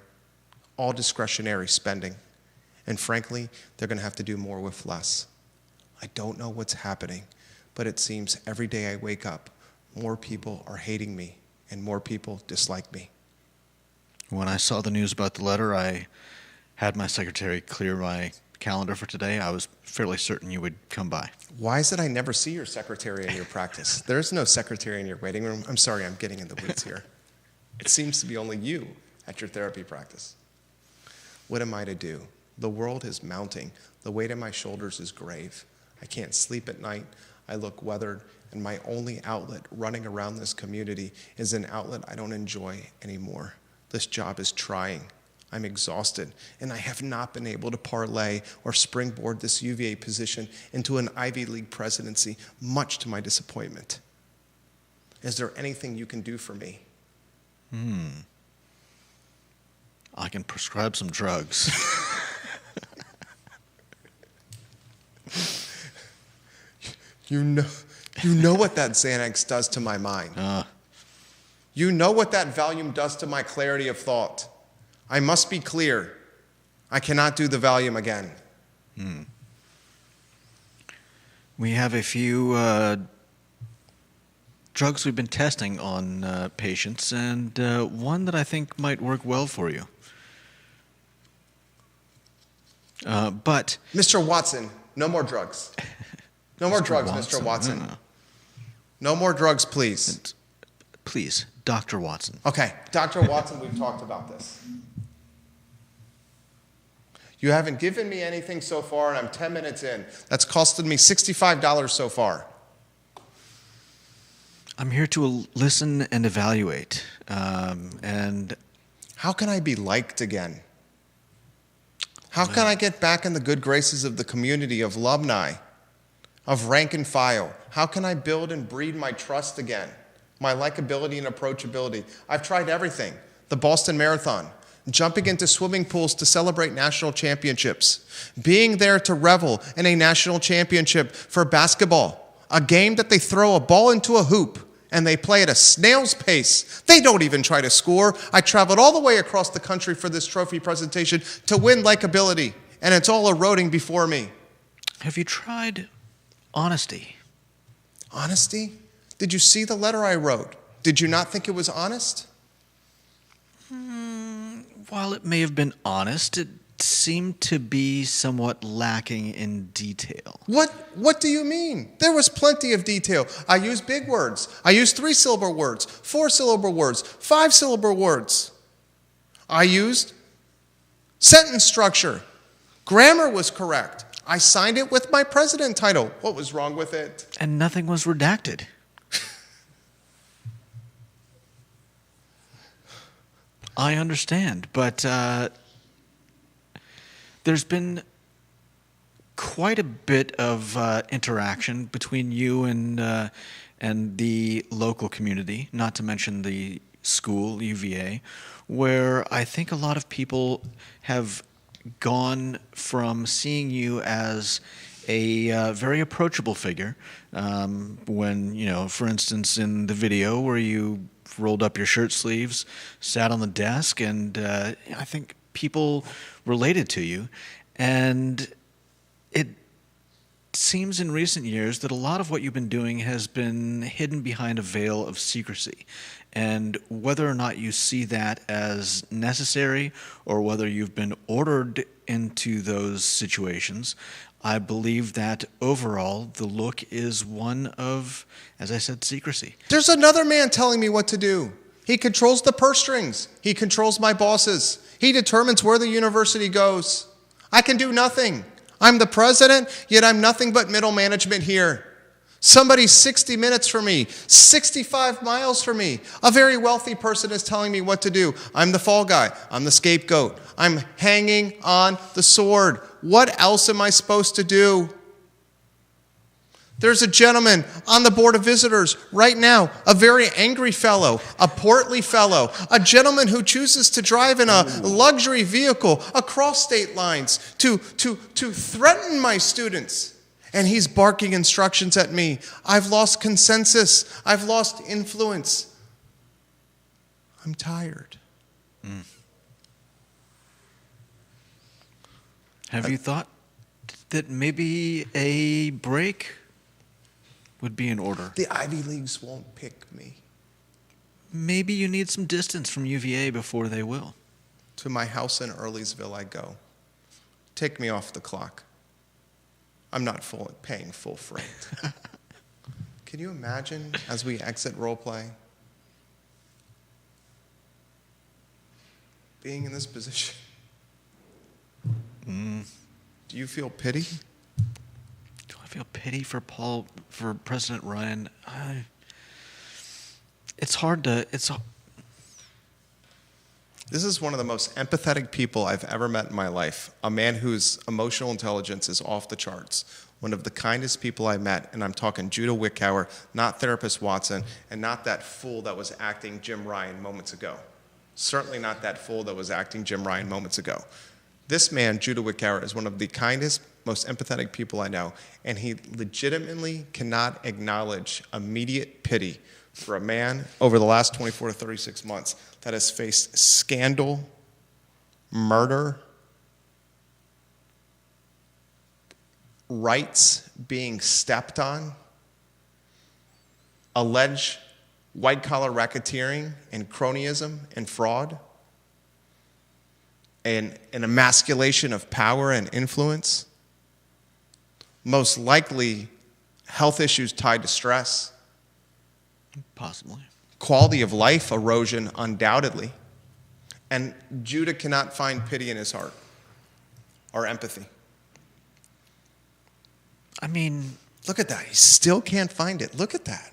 all discretionary spending, and frankly, they're going to have to do more with less. I don't know what's happening, but it seems every day I wake up, more people are hating me and more people dislike me. When I saw the news about the letter, I had my secretary clear my calendar for today. I was fairly certain you would come by. Why is it I never see your secretary in your practice? There's no secretary in your waiting room. I'm sorry, I'm getting in the weeds here. It seems to be only you at your therapy practice. What am I to do? The world is mounting. The weight on my shoulders is grave. I can't sleep at night. I look weathered, and my only outlet running around this community is an outlet I don't enjoy anymore. This job is trying. I'm exhausted, and I have not been able to parlay or springboard this UVA position into an Ivy League presidency, much to my disappointment. Is there anything you can do for me? I can prescribe some drugs. You know what that Xanax does to my mind. You know what that Valium does to my clarity of thought. I must be clear. I cannot do the Valium again. We have a few drugs we've been testing on patients, and one that I think might work well for you. But Mr. Watson, no more drugs. No more drugs, Mr. Watson. No more drugs, please. Please, Dr. Watson. Okay, Dr. Watson, we've talked about this. You haven't given me anything so far, and I'm 10 minutes in. That's costed me $65 so far. I'm here to listen and evaluate. And how can I be liked again? How can I get back in the good graces of the community, of alumni, of rank and file? How can I build and breed my trust again, my likability and approachability? I've tried everything. The Boston Marathon, jumping into swimming pools to celebrate national championships, being there to revel in a national championship for basketball, a game that they throw a ball into a hoop and they play at a snail's pace. They don't even try to score. I traveled all the way across the country for this trophy presentation to win likability, and it's all eroding before me. Have you tried honesty? Honesty? Did you see the letter I wrote? Did you not think it was honest? While it may have been honest, it seemed to be somewhat lacking in detail. What do you mean? There was plenty of detail. I used big words. I used 3-syllable words, 4-syllable words, 5-syllable words. I used sentence structure. Grammar was correct. I signed it with my president title. What was wrong with it? And nothing was redacted. I understand, but there's been quite a bit of interaction between you and the local community, not to mention the school, UVA, where I think a lot of people have gone from seeing you as a very approachable figure when, for instance, in the video where you rolled up your shirt sleeves, sat on the desk, and I think people related to you. And it seems in recent years that a lot of what you've been doing has been hidden behind a veil of secrecy. And whether or not you see that as necessary or whether you've been ordered into those situations, I believe that overall the look is one of, as I said, secrecy. There's another man telling me what to do. He controls the purse strings. He controls my bosses. He determines where the university goes. I can do nothing. I'm the president, yet I'm nothing but middle management here. Somebody 60 minutes from me, 65 miles from me. A very wealthy person is telling me what to do. I'm the fall guy. I'm the scapegoat. I'm hanging on the sword. What else am I supposed to do? There's a gentleman on the Board of Visitors right now, a very angry fellow, a portly fellow, a gentleman who chooses to drive in a luxury vehicle across state lines to threaten my students. And he's barking instructions at me. I've lost consensus. I've lost influence. I'm tired. Have you thought that maybe a break would be in order? The Ivy Leagues won't pick me. Maybe you need some distance from UVA before they will. To my house in Earlysville I go. Take me off the clock. I'm not paying full freight. Can you imagine as we exit role play? Being in this position. Do you feel pity? Do I feel pity for President Ryan? It's hard to. This is one of the most empathetic people I've ever met in my life. A man whose emotional intelligence is off the charts. One of the kindest people I met, and I'm talking Judah Wickower, not therapist Watson, and not that fool that was acting Jim Ryan moments ago. Certainly not that fool that was acting Jim Ryan moments ago. This man, Judah Wickower, is one of the kindest, most empathetic people I know, and he legitimately cannot acknowledge immediate pity for a man over the last 24 to 36 months that has faced scandal, murder, rights being stepped on, alleged white-collar racketeering and cronyism and fraud, and an emasculation of power and influence, most likely health issues tied to stress, Possibly. quality of life erosion undoubtedly, and Judah cannot find pity in his heart or empathy. I mean, Look at that. He still can't find it. Look at that.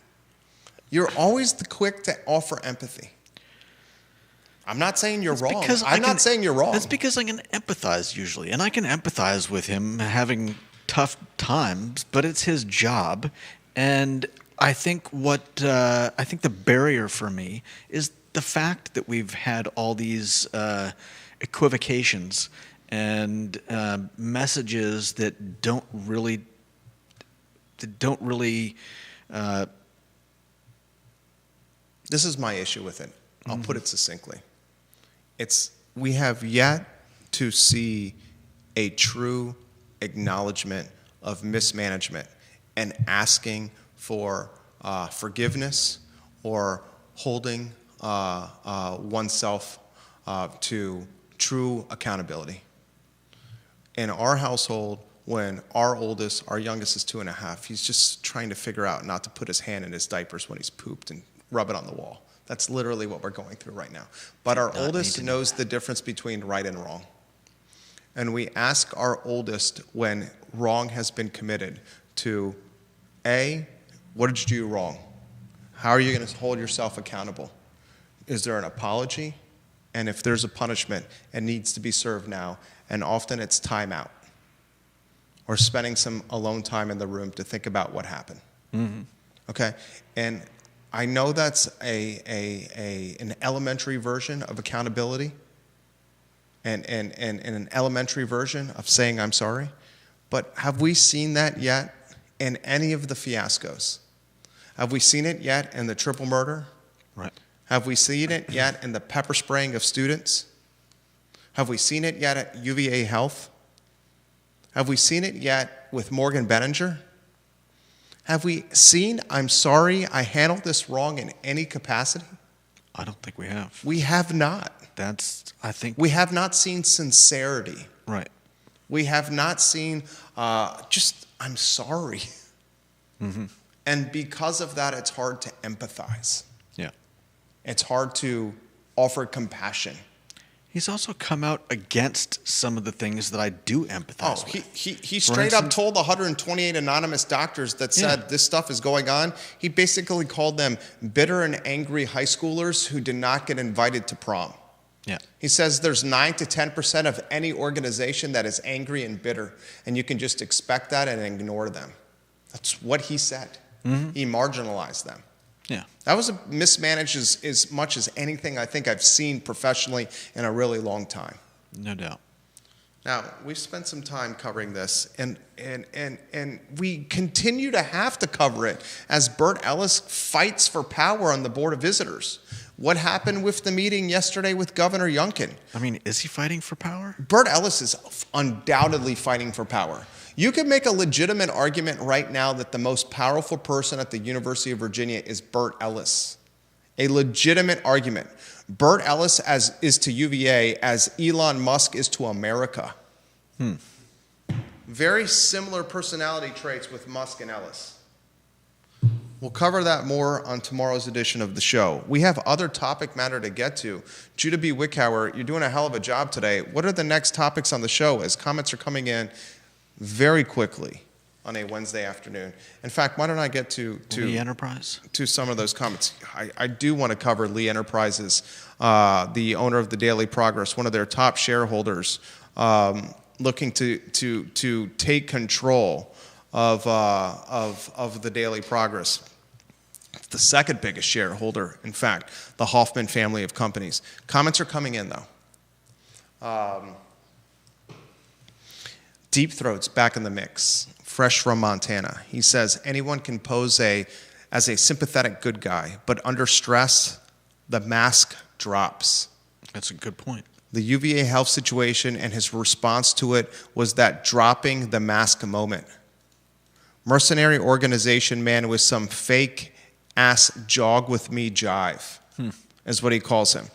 You're always the quick to offer empathy. I'm not saying you're wrong. I'm not saying you're wrong. That's because I can empathize usually, and I can empathize with him having tough times, but it's his job, and I think the barrier for me is the fact that we've had all these equivocations and messages that don't really. This is my issue with it. I'll put it succinctly. We have yet to see a true acknowledgement of mismanagement and asking for forgiveness or holding oneself to true accountability. In our household, when our youngest is 2.5, he's just trying to figure out not to put his hand in his diapers when he's pooped and rub it on the wall. That's literally what we're going through right now. But our oldest knows the difference between right and wrong. And we ask our oldest when wrong has been committed to, A, what did you do wrong? How are you going to hold yourself accountable? Is there an apology? And if there's a punishment, it needs to be served now. And often it's timeout or spending some alone time in the room to think about what happened. Mm-hmm. Okay? And I know that's an elementary version of accountability and an elementary version of saying I'm sorry, but have we seen that yet in any of the fiascos? Have we seen it yet in the triple murder? Right. Have we seen it yet in the pepper spraying of students? Have we seen it yet at UVA Health? Have we seen it yet with Morgan Benninger? Have we seen, I'm sorry, I handled this wrong in any capacity? I don't think we have. We have not. We have not seen sincerity. Right. We have not seen I'm sorry. Mm-hmm. And because of that, it's hard to empathize. Yeah. It's hard to offer compassion. He's also come out against some of the things that I do empathize with. He straight up told the 128 anonymous doctors that said this stuff is going on. He basically called them bitter and angry high schoolers who did not get invited to prom. Yeah. He says there's 9 to 10% of any organization that is angry and bitter, and you can just expect that and ignore them. That's what he said. Mm-hmm. He marginalized them. Yeah. That was mismanaged as much as anything I think I've seen professionally in a really long time. No doubt. Now, we've spent some time covering this, and we continue to have to cover it as Burt Ellis fights for power on the Board of Visitors. What happened with the meeting yesterday with Governor Youngkin? I mean, is he fighting for power? Burt Ellis is undoubtedly fighting for power. You could make a legitimate argument right now that the most powerful person at the University of Virginia is Burt Ellis. A legitimate argument. Burt Ellis is to UVA as Elon Musk is to America. Very similar personality traits with Musk and Ellis. We'll cover that more on tomorrow's edition of the show. We have other topic matter to get to. Judah B. Wickhauer, you're doing a hell of a job today. What are the next topics on the show as comments are coming in very quickly on a Wednesday afternoon? In fact, why don't I get to Lee Enterprise? To some of those comments. I do want to cover Lee Enterprises, the owner of the Daily Progress, one of their top shareholders, looking to take control of the Daily Progress. The second biggest shareholder, in fact, the Hoffman family of companies. Comments are coming in, though. Deep Throat's back in the mix, fresh from Montana. He says, anyone can pose as a sympathetic good guy, but under stress, the mask drops. That's a good point. The UVA health situation and his response to it was that dropping the mask moment. Mercenary organization man with some fake-ass jog with me jive, is what he calls him.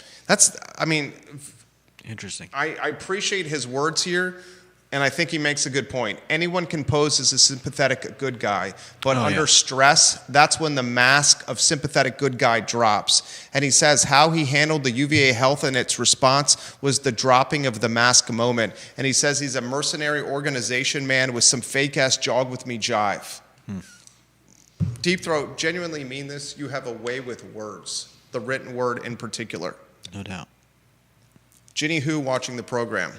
Interesting. I appreciate his words here. And I think he makes a good point. Anyone can pose as a sympathetic good guy, but under stress, that's when the mask of sympathetic good guy drops. And he says how he handled the UVA health and its response was the dropping of the mask moment. And he says he's a mercenary organization man with some fake-ass jog with me jive. Deep Throat, genuinely mean this. You have a way with words, the written word in particular. No doubt. Ginny Hu watching the program.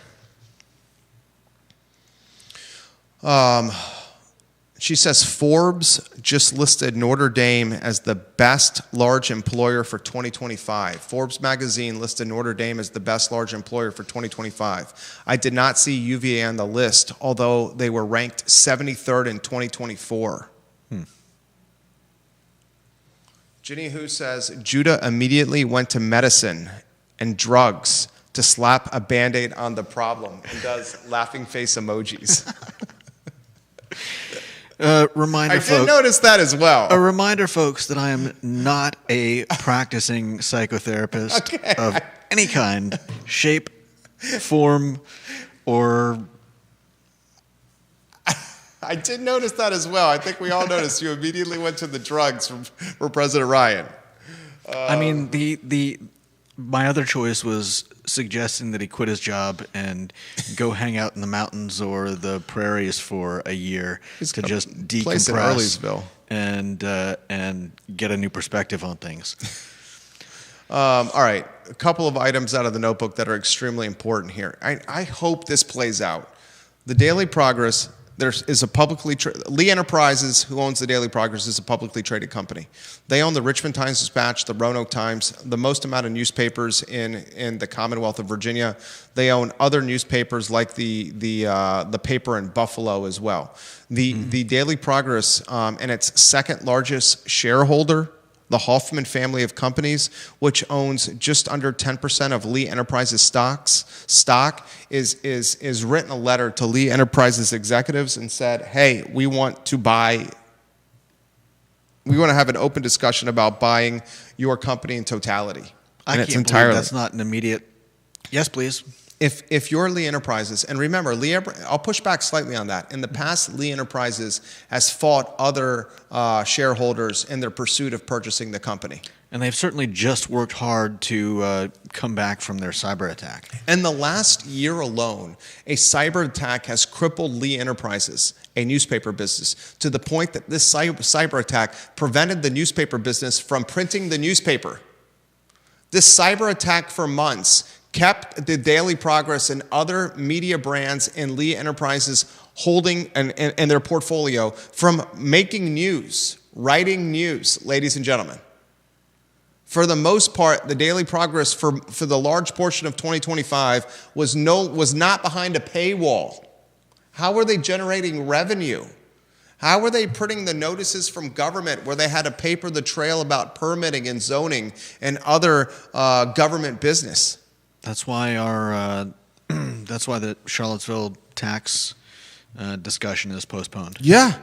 She says Forbes just listed Notre Dame as the best large employer for 2025. Forbes magazine listed Notre Dame as the best large employer for 2025. I did not see UVA on the list, although they were ranked 73rd in 2024. Ginny Hu says Judah immediately went to medicine and drugs to slap a Band-Aid on the problem and does laughing face emojis. I did notice that as well. A reminder, folks, that I am not a practicing psychotherapist of any kind, shape, form, or... I did notice that as well. I think we all noticed you immediately went to the drugs for President Ryan. My other choice was suggesting that he quit his job and go hang out in the mountains or the prairies for a year to just decompress and get a new perspective on things. All right, a couple of items out of the notebook that are extremely important here. I hope this plays out. The Daily Progress. Is a Lee Enterprises, who owns the Daily Progress, is a publicly traded company. They own the Richmond Times-Dispatch, the Roanoke Times, the most amount of newspapers in the Commonwealth of Virginia. They own other newspapers like the paper in Buffalo as well. The Daily Progress and its second largest shareholder, the Hoffman family of companies, which owns just under 10% of Lee Enterprises stock, is written a letter to Lee Enterprises executives and said, hey, we want to have an open discussion about buying your company in totality. I can't believe that's not an immediate, yes, please. If you're Lee Enterprises, and remember, I'll push back slightly on that. In the past, Lee Enterprises has fought other shareholders in their pursuit of purchasing the company. And they've certainly just worked hard to come back from their cyber attack. In the last year alone, a cyber attack has crippled Lee Enterprises, a newspaper business, to the point that this cyber attack prevented the newspaper business from printing the newspaper. This cyber attack for months kept the Daily Progress and other media brands in Lee Enterprises holding and their portfolio from making news, writing news, ladies and gentlemen. For the most part, the Daily Progress for the large portion of 2025 was not behind a paywall. How were they generating revenue? How were they printing the notices from government where they had to paper the trail about permitting and zoning and other government business? That's why that's why the Charlottesville tax discussion is postponed. Yeah,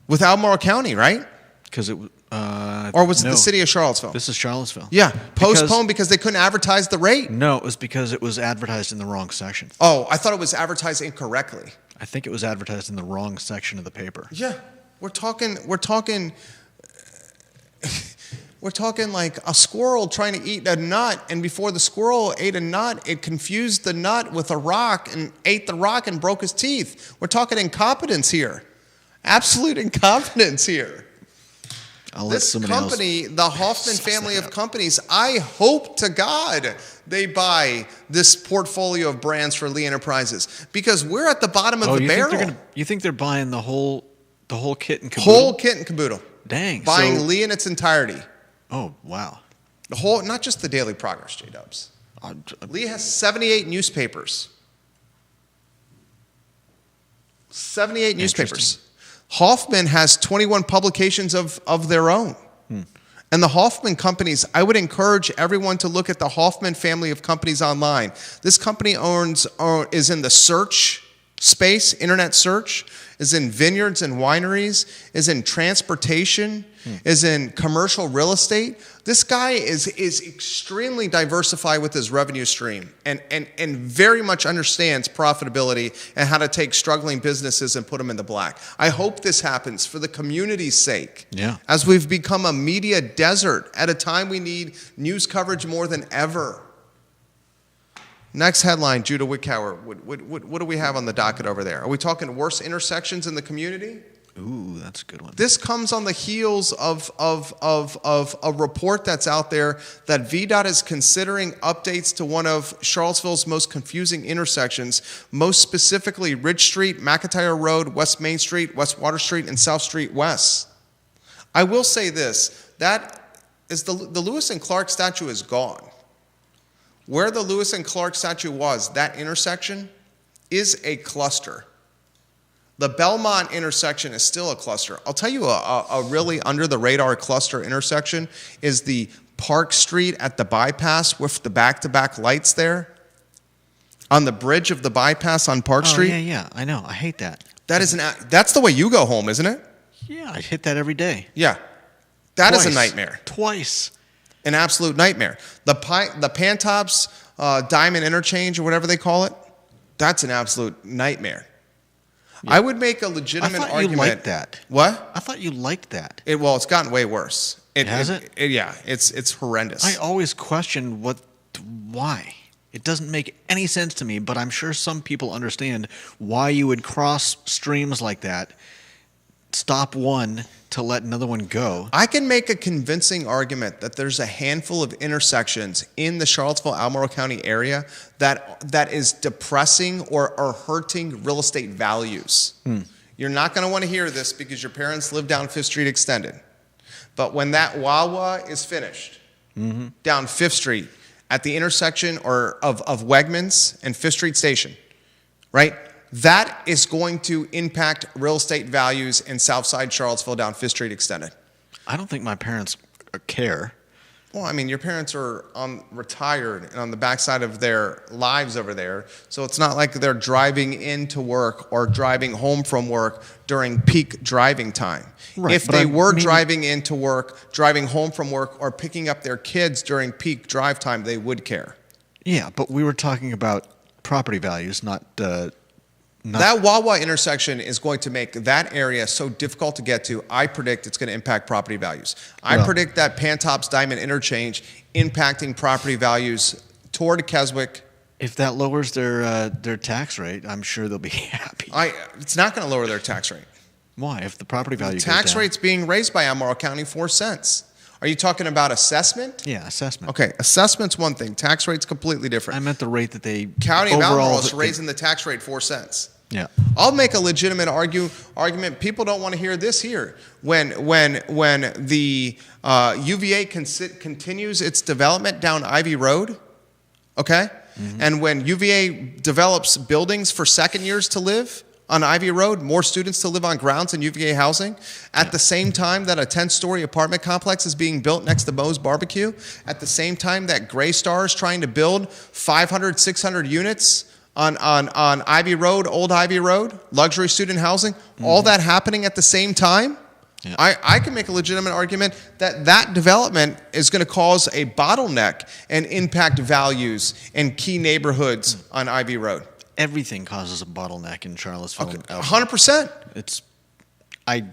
with Albemarle County, right? Because it or was it the city of Charlottesville? This is Charlottesville. Yeah, postponed because they couldn't advertise the rate. No, it was because it was advertised in the wrong section. Oh, I thought it was advertised incorrectly. I think it was advertised in the wrong section of the paper. Yeah, we're talking like a squirrel trying to eat a nut, and before the squirrel ate a nut, it confused the nut with a rock and ate the rock and broke his teeth. We're talking incompetence here. Absolute incompetence here. This company, the Hoffman family of companies, I hope to God they buy this portfolio of brands for Lee Enterprises, because we're at the bottom of the barrel. You think they're buying the whole kit and caboodle? Whole kit and caboodle. Dang. Buying Lee in its entirety. Oh, wow. The whole, not just the Daily Progress, J-Dubs. Lee has 78 newspapers. 78 newspapers. Hoffman has 21 publications of their own. And the Hoffman companies, I would encourage everyone to look at the Hoffman family of companies online. This company is in the search space, internet search, is in vineyards and wineries, is in transportation, is in commercial real estate. This guy is extremely diversified with his revenue stream and very much understands profitability and how to take struggling businesses and put them in the black. I hope this happens for the community's sake. Yeah. As we've become a media desert at a time we need news coverage more than ever. Next headline, Judah Wickhauer. What do we have on the docket over there? Are we talking worse intersections in the community? Ooh, that's a good one. This comes on the heels of a report that's out there that VDOT is considering updates to one of Charlottesville's most confusing intersections, most specifically Ridge Street, McIntyre Road, West Main Street, West Water Street, and South Street West. I will say this, that is the Lewis and Clark statue is gone. Where the Lewis and Clark statue was, that intersection is a cluster. The Belmont intersection is still a cluster. I'll tell you a really under-the-radar cluster intersection is the Park Street at the bypass with the back-to-back lights there. On the bridge of the bypass on Park Street. Yeah, I know. I hate that. That's the way you go home, isn't it? Yeah, I hit that every day. Yeah. That is a nightmare. Twice. An absolute nightmare. The Pantops Diamond Interchange or whatever they call it, that's an absolute nightmare. Yeah. I would make a legitimate argument. I thought you liked that. What? I thought you liked that. Well, it's gotten way worse. Has it? Yeah, it's horrendous. I always question why. It doesn't make any sense to me, but I'm sure some people understand why you would cross streams like that, stop one to let another one go. I can make a convincing argument that there's a handful of intersections in the Charlottesville-Albemarle County area that is depressing or hurting real estate values. You're not going to want to hear this because your parents live down 5th Street Extended. But when that Wawa is finished down 5th Street at the intersection of Wegmans and 5th Street Station, right? That is going to impact real estate values in Southside Charlottesville down 5th Street Extended. I don't think my parents care. Well, I mean, your parents are retired and on the backside of their lives over there, so it's not like they're driving into work or driving home from work during peak driving time. Right, if they were driving into work, driving home from work, or picking up their kids during peak drive time, they would care. Yeah, but we were talking about property values, not That Wawa intersection is going to make that area so difficult to get to. I predict it's going to impact property values. I predict that Pantops Diamond interchange impacting property values toward Keswick. If that lowers their tax rate, I'm sure they'll be happy. It's not going to lower their tax rate. Why? If the property value goes tax down. rate's being raised by Albemarle County 4 cents. Are you talking about assessment? Yeah, assessment. Okay, assessment's one thing. Tax rate's completely different. I meant the rate that they County of Albemarle is raising the tax rate 4 cents. Yeah. I'll make a legitimate argument. People don't want to hear this here. When the UVA continues its development down Ivy Road, okay? Mm-hmm. And when UVA develops buildings for second years to live on Ivy Road, more students to live on grounds in UVA housing, at the same time that a 10-story apartment complex is being built next to Moe's Barbecue, at the same time that Greystar is trying to build 500, 600 units on Ivy Road, Old Ivy Road, luxury student housing, all that happening at the same time, I can make a legitimate argument that development is going to cause a bottleneck and impact values in key neighborhoods on Ivy Road. Everything causes a bottleneck in Charlottesville. Okay, 100%. I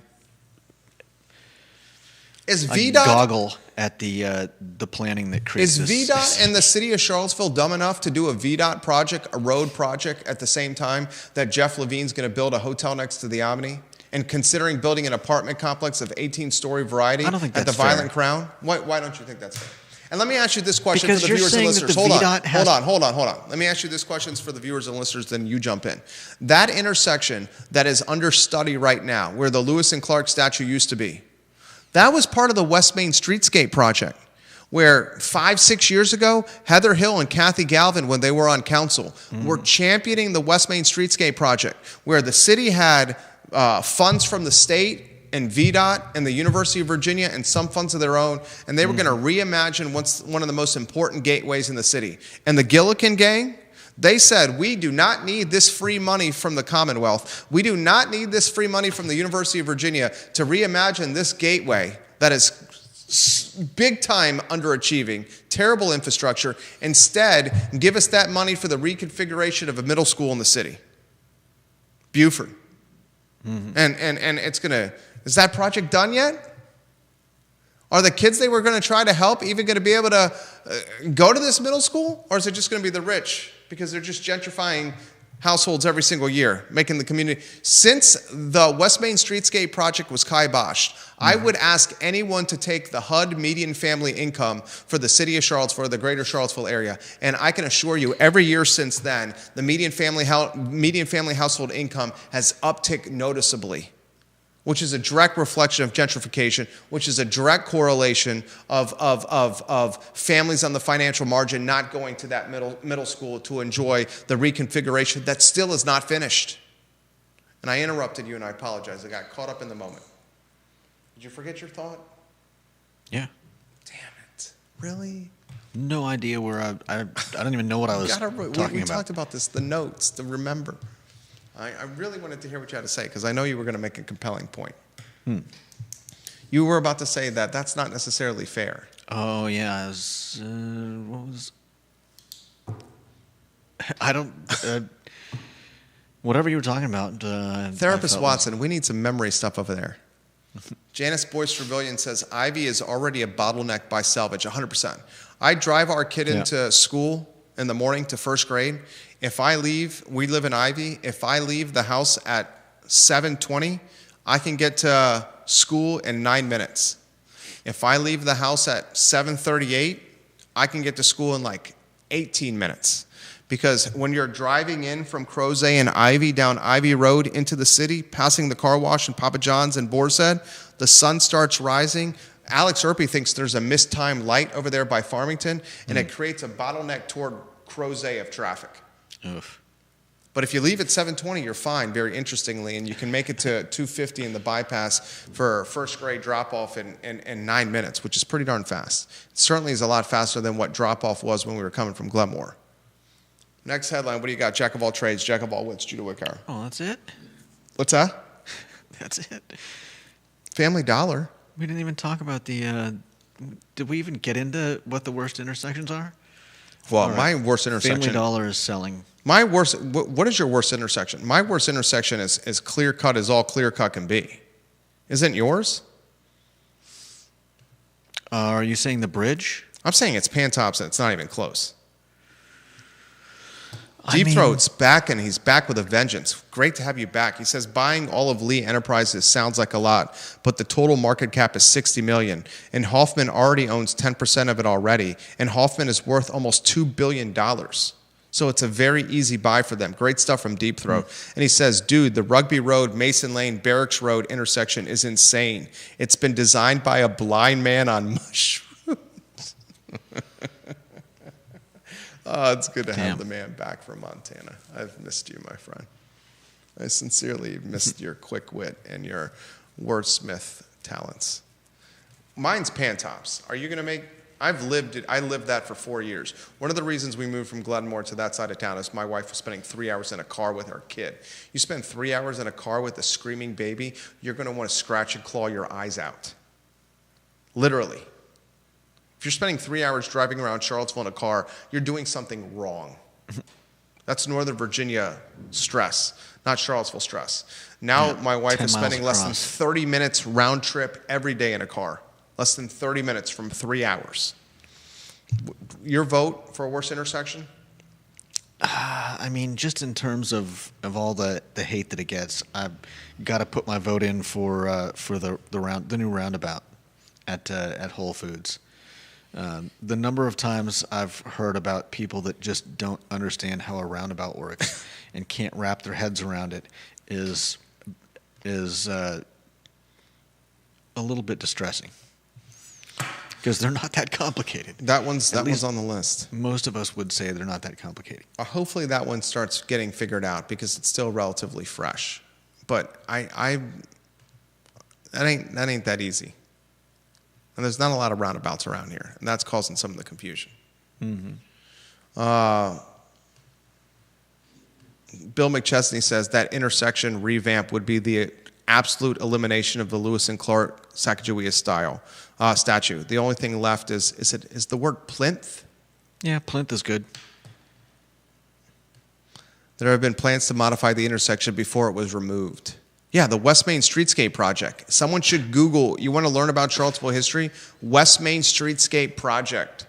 goggle at the planning that creates this. Is VDOT and the city of Charlottesville dumb enough to do a VDOT project, a road project, at the same time that Jeff Levine's going to build a hotel next to the Omni? And considering building an apartment complex of 18-story variety at the Violent Crown? Why don't you think that's fair? And let me ask you this question for the viewers and listeners. Hold on. Let me ask you this question for the viewers and listeners, then you jump in. That intersection that is under study right now, where the Lewis and Clark statue used to be, that was part of the West Main Streetscape project, where 5-6 years ago, Heather Hill and Kathy Galvin, when they were on council, were championing the West Main Streetscape project, where the city had funds from the state and VDOT and the University of Virginia and some funds of their own, and they were going to reimagine one of the most important gateways in the city. And the Gillikin gang, they said, we do not need this free money from the Commonwealth. We do not need this free money from the University of Virginia to reimagine this gateway that is big time underachieving, terrible infrastructure. Instead, give us that money for the reconfiguration of a middle school in the city. Buford. Mm-hmm. And it's going to... Is that project done yet? Are the kids they were going to try to help even going to be able to go to this middle school? Or is it just going to be the rich? Because they're just gentrifying households every single year, making the community... Since the West Main Streetscape project was kiboshed, I would ask anyone to take the HUD median family income for the city of Charlottesville, the greater Charlottesville area, and I can assure you every year since then, the median family household income has upticked noticeably, which is a direct reflection of gentrification, which is a direct correlation of families on the financial margin not going to that middle school to enjoy the reconfiguration that still is not finished. And I interrupted you, and I apologize. I got caught up in the moment. Did you forget your thought? Yeah. Damn it. Really? No idea where I don't even know what I was talking about. We talked about this, the notes, the remember. I really wanted to hear what you had to say because I know you were going to make a compelling point. You were about to say that that's not necessarily fair. Oh, yeah. I don't... whatever you were talking about. Therapist Watson, we need some memory stuff over there. Janice Boyce-Trevelyan says, Ivy is already a bottleneck by salvage, 100%. I drive our kid into school in the morning to first grade. If I leave, we live in Ivy, if I leave the house at 7:20, I can get to school in 9 minutes. If I leave the house at 7:38, I can get to school in like 18 minutes. Because when you're driving in from Crozet and Ivy down Ivy Road into the city, passing the car wash and Papa John's and Boar's-Head, the sun starts rising. Alex Erpy thinks there's a mistimed light over there by Farmington, and it creates a bottleneck toward Crozet of traffic. Oof. But if you leave at 7:20, you're fine, very interestingly, and you can make it to 250 in the bypass for first grade drop-off in 9 minutes, which is pretty darn fast. It certainly is a lot faster than what drop-off was when we were coming from Glenmore. Next headline, what do you got? Jack of all trades, Jack of all wits, Judah Wickhauer. Oh, that's it? What's that? That's it. Family Dollar. We didn't even talk about the... did we even get into what the worst intersections are? Well, my worst intersection. Family Dollar is selling. My worst. What is your worst intersection? My worst intersection is clear cut as all clear cut can be. Isn't yours? Are you saying the bridge? I'm saying it's Pantops and it's not even close. Deep Throat's back, and he's back with a vengeance. Great to have you back. He says buying all of Lee Enterprises sounds like a lot, but the total market cap is $60 million, and Hoffman already owns 10% of it already, and Hoffman is worth almost $2 billion. So it's a very easy buy for them. Great stuff from Deep Throat. And he says, dude, the Rugby Road, Mason Lane, Barracks Road intersection is insane. It's been designed by a blind man on mushrooms. Oh, it's good to have the man back from Montana. I've missed you, my friend. I sincerely missed your quick wit and your wordsmith talents. Mine's Pantops. Are you going to make... I lived that for 4 years. One of the reasons we moved from Glenmore to that side of town is my wife was spending 3 hours in a car with her kid. You spend 3 hours in a car with a screaming baby, you're going to want to scratch and claw your eyes out. Literally. If you're spending 3 hours driving around Charlottesville in a car, you're doing something wrong. That's Northern Virginia stress, not Charlottesville stress. Now my wife is spending less than 30 minutes round trip every day in a car. Less than 30 minutes from 3 hours. Your vote for a worst intersection? I mean, just in terms of all the hate that it gets, I've got to put my vote in for the new roundabout at Whole Foods. The number of times I've heard about people that just don't understand how a roundabout works and can't wrap their heads around it is a little bit distressing. Because they're not that complicated. That one's on the list. Most of us would say they're not that complicated. Hopefully that one starts getting figured out because it's still relatively fresh. But that ain't that easy. And there's not a lot of roundabouts around here, and that's causing some of the confusion. Mm-hmm. Bill McChesney says that intersection revamp would be the absolute elimination of the Lewis and Clark Sacagawea style statue. The only thing left is the word plinth? Yeah, plinth is good. There have been plans to modify the intersection before it was removed. Yeah, the West Main Streetscape Project. Someone should Google, you want to learn about Charlottesville history? West Main Streetscape Project.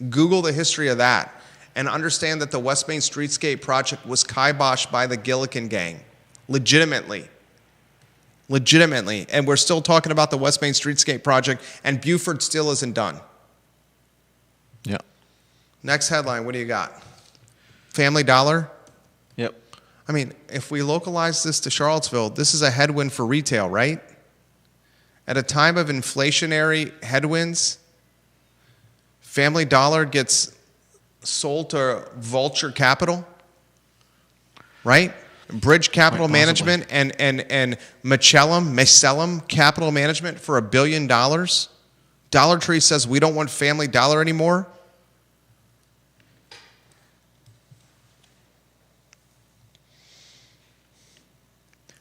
Google the history of that and understand that the West Main Streetscape Project was kiboshed by the Gillikin gang. Legitimately. And we're still talking about the West Main Streetscape Project, and Buford still isn't done. Yeah. Next headline, what do you got? Family Dollar? Yep. I mean, if we localize this to Charlottesville, this is a headwind for retail, right? At a time of inflationary headwinds, Family Dollar gets sold to Vulture Capital, right? Bridge Capital Management and Macellum Capital Management for $1 billion. Dollar Tree says we don't want Family Dollar anymore.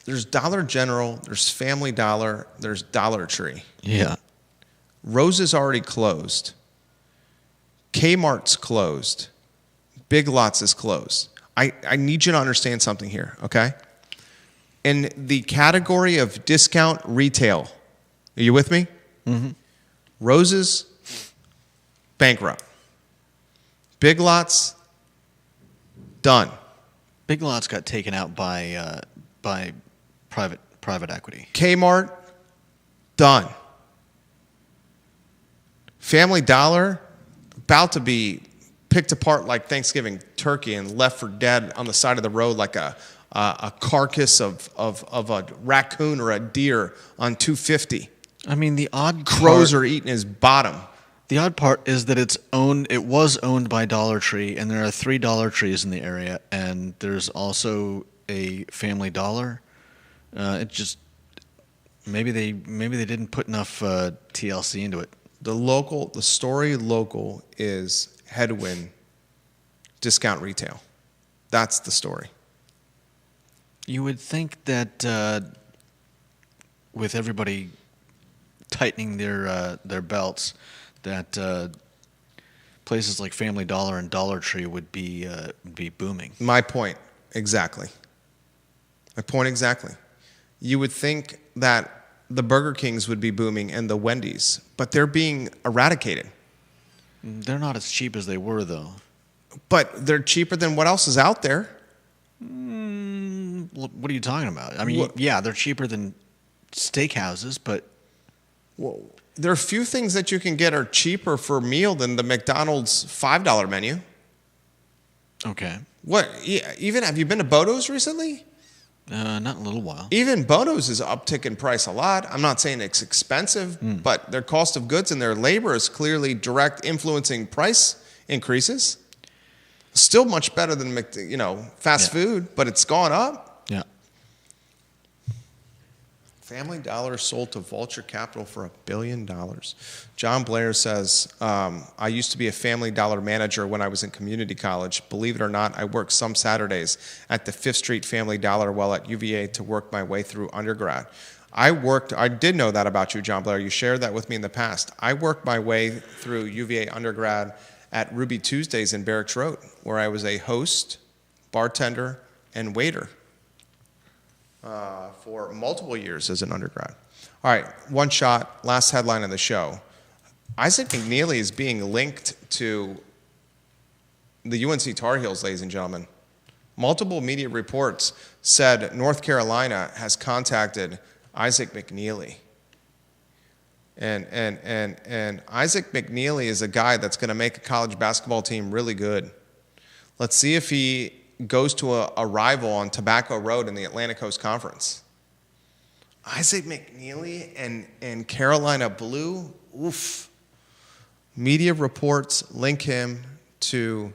There's Dollar General, there's Family Dollar, there's Dollar Tree. Yeah. Rose is already closed. Kmart's closed. Big Lots is closed. I need you to understand something here, okay? In the category of discount retail, are you with me? Mm-hmm. Rose's, bankrupt. Big Lots, done. Big Lots got taken out by private equity. Kmart, done. Family Dollar, about to be picked apart like Thanksgiving turkey and left for dead on the side of the road like a carcass of a raccoon or a deer on 250. I mean, the odd crows are eating his bottom. The odd part is that it was owned by Dollar Tree, and there are 3 Dollar Trees in the area, and there's also a Family Dollar. It just maybe they didn't put enough TLC into it. The story local is headwind discount retail. That's the story. You would think that with everybody tightening their belts, that places like Family Dollar and Dollar Tree would be booming. My point exactly. My point exactly. You would think that the Burger Kings would be booming and the Wendy's, but they're being eradicated. They're not as cheap as they were, though. But they're cheaper than what else is out there. What are you talking about? I mean, yeah, they're cheaper than steakhouses, but... Well, there are a few things that you can get are cheaper for a meal than the McDonald's $5 menu. Okay. What? Even have you been to Bodo's recently? Not in a little while. Even Bodo's is uptick in price a lot. I'm not saying it's expensive, but their cost of goods and their labor is clearly direct influencing price increases. Still much better than fast food, but it's gone up. Yeah. Family Dollar sold to Vulture Capital for $1 billion. John Blair says, I used to be a Family Dollar manager when I was in community college. Believe it or not, I worked some Saturdays at the 5th Street Family Dollar while at UVA to work my way through undergrad. I did know that about you, John Blair. You shared that with me in the past. I worked my way through UVA undergrad at Ruby Tuesdays in Barracks Road, where I was a host, bartender, and waiter for multiple years as an undergrad. All right, one shot, last headline of the show. Isaac McNeely is being linked to the UNC Tar Heels, ladies and gentlemen. Multiple media reports said North Carolina has contacted Isaac McNeely. And Isaac McNeely is a guy that's going to make a college basketball team really good. Let's see if he goes to a rival on Tobacco Road in the Atlantic Coast Conference. Isaac McNeely and Carolina Blue, oof. Media reports link him to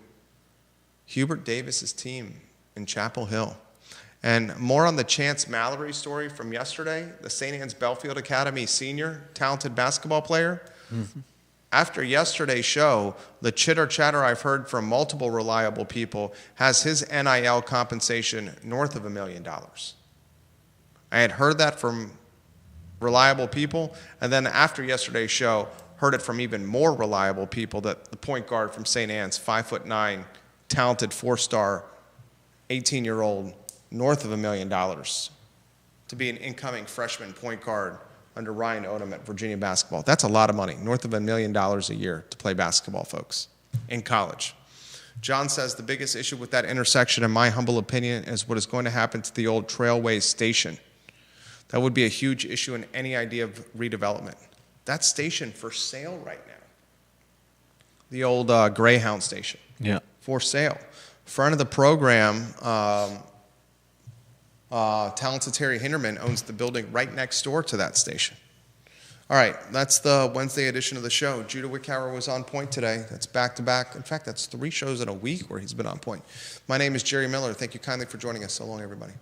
Hubert Davis's team in Chapel Hill. And more on the Chance Mallory story from yesterday, the St. Anne's Belfield Academy senior, talented basketball player. Mm-hmm. After yesterday's show, the chitter-chatter I've heard from multiple reliable people has his NIL compensation north of $1 million. I had heard that from reliable people, and then after yesterday's show, heard it from even more reliable people that the point guard from St. Anne's, 5'9", talented 4-star, 18-year-old, north of $1 million to be an incoming freshman point guard under Ryan Odom at Virginia basketball. That's a lot of money, north of $1 million a year to play basketball, folks, in college. John says the biggest issue with that intersection, in my humble opinion, is what is going to happen to the old Trailways station. That would be a huge issue in any idea of redevelopment. That station for sale right now. The old Greyhound station. Yeah. For sale. Front of the program, talented Terry Hinderman owns the building right next door to that station. All right, that's the Wednesday edition of the show. Judah Wickhauer was on point today. That's back-to-back. In fact, that's 3 shows in a week where he's been on point. My name is Jerry Miller. Thank you kindly for joining us. So long, everybody.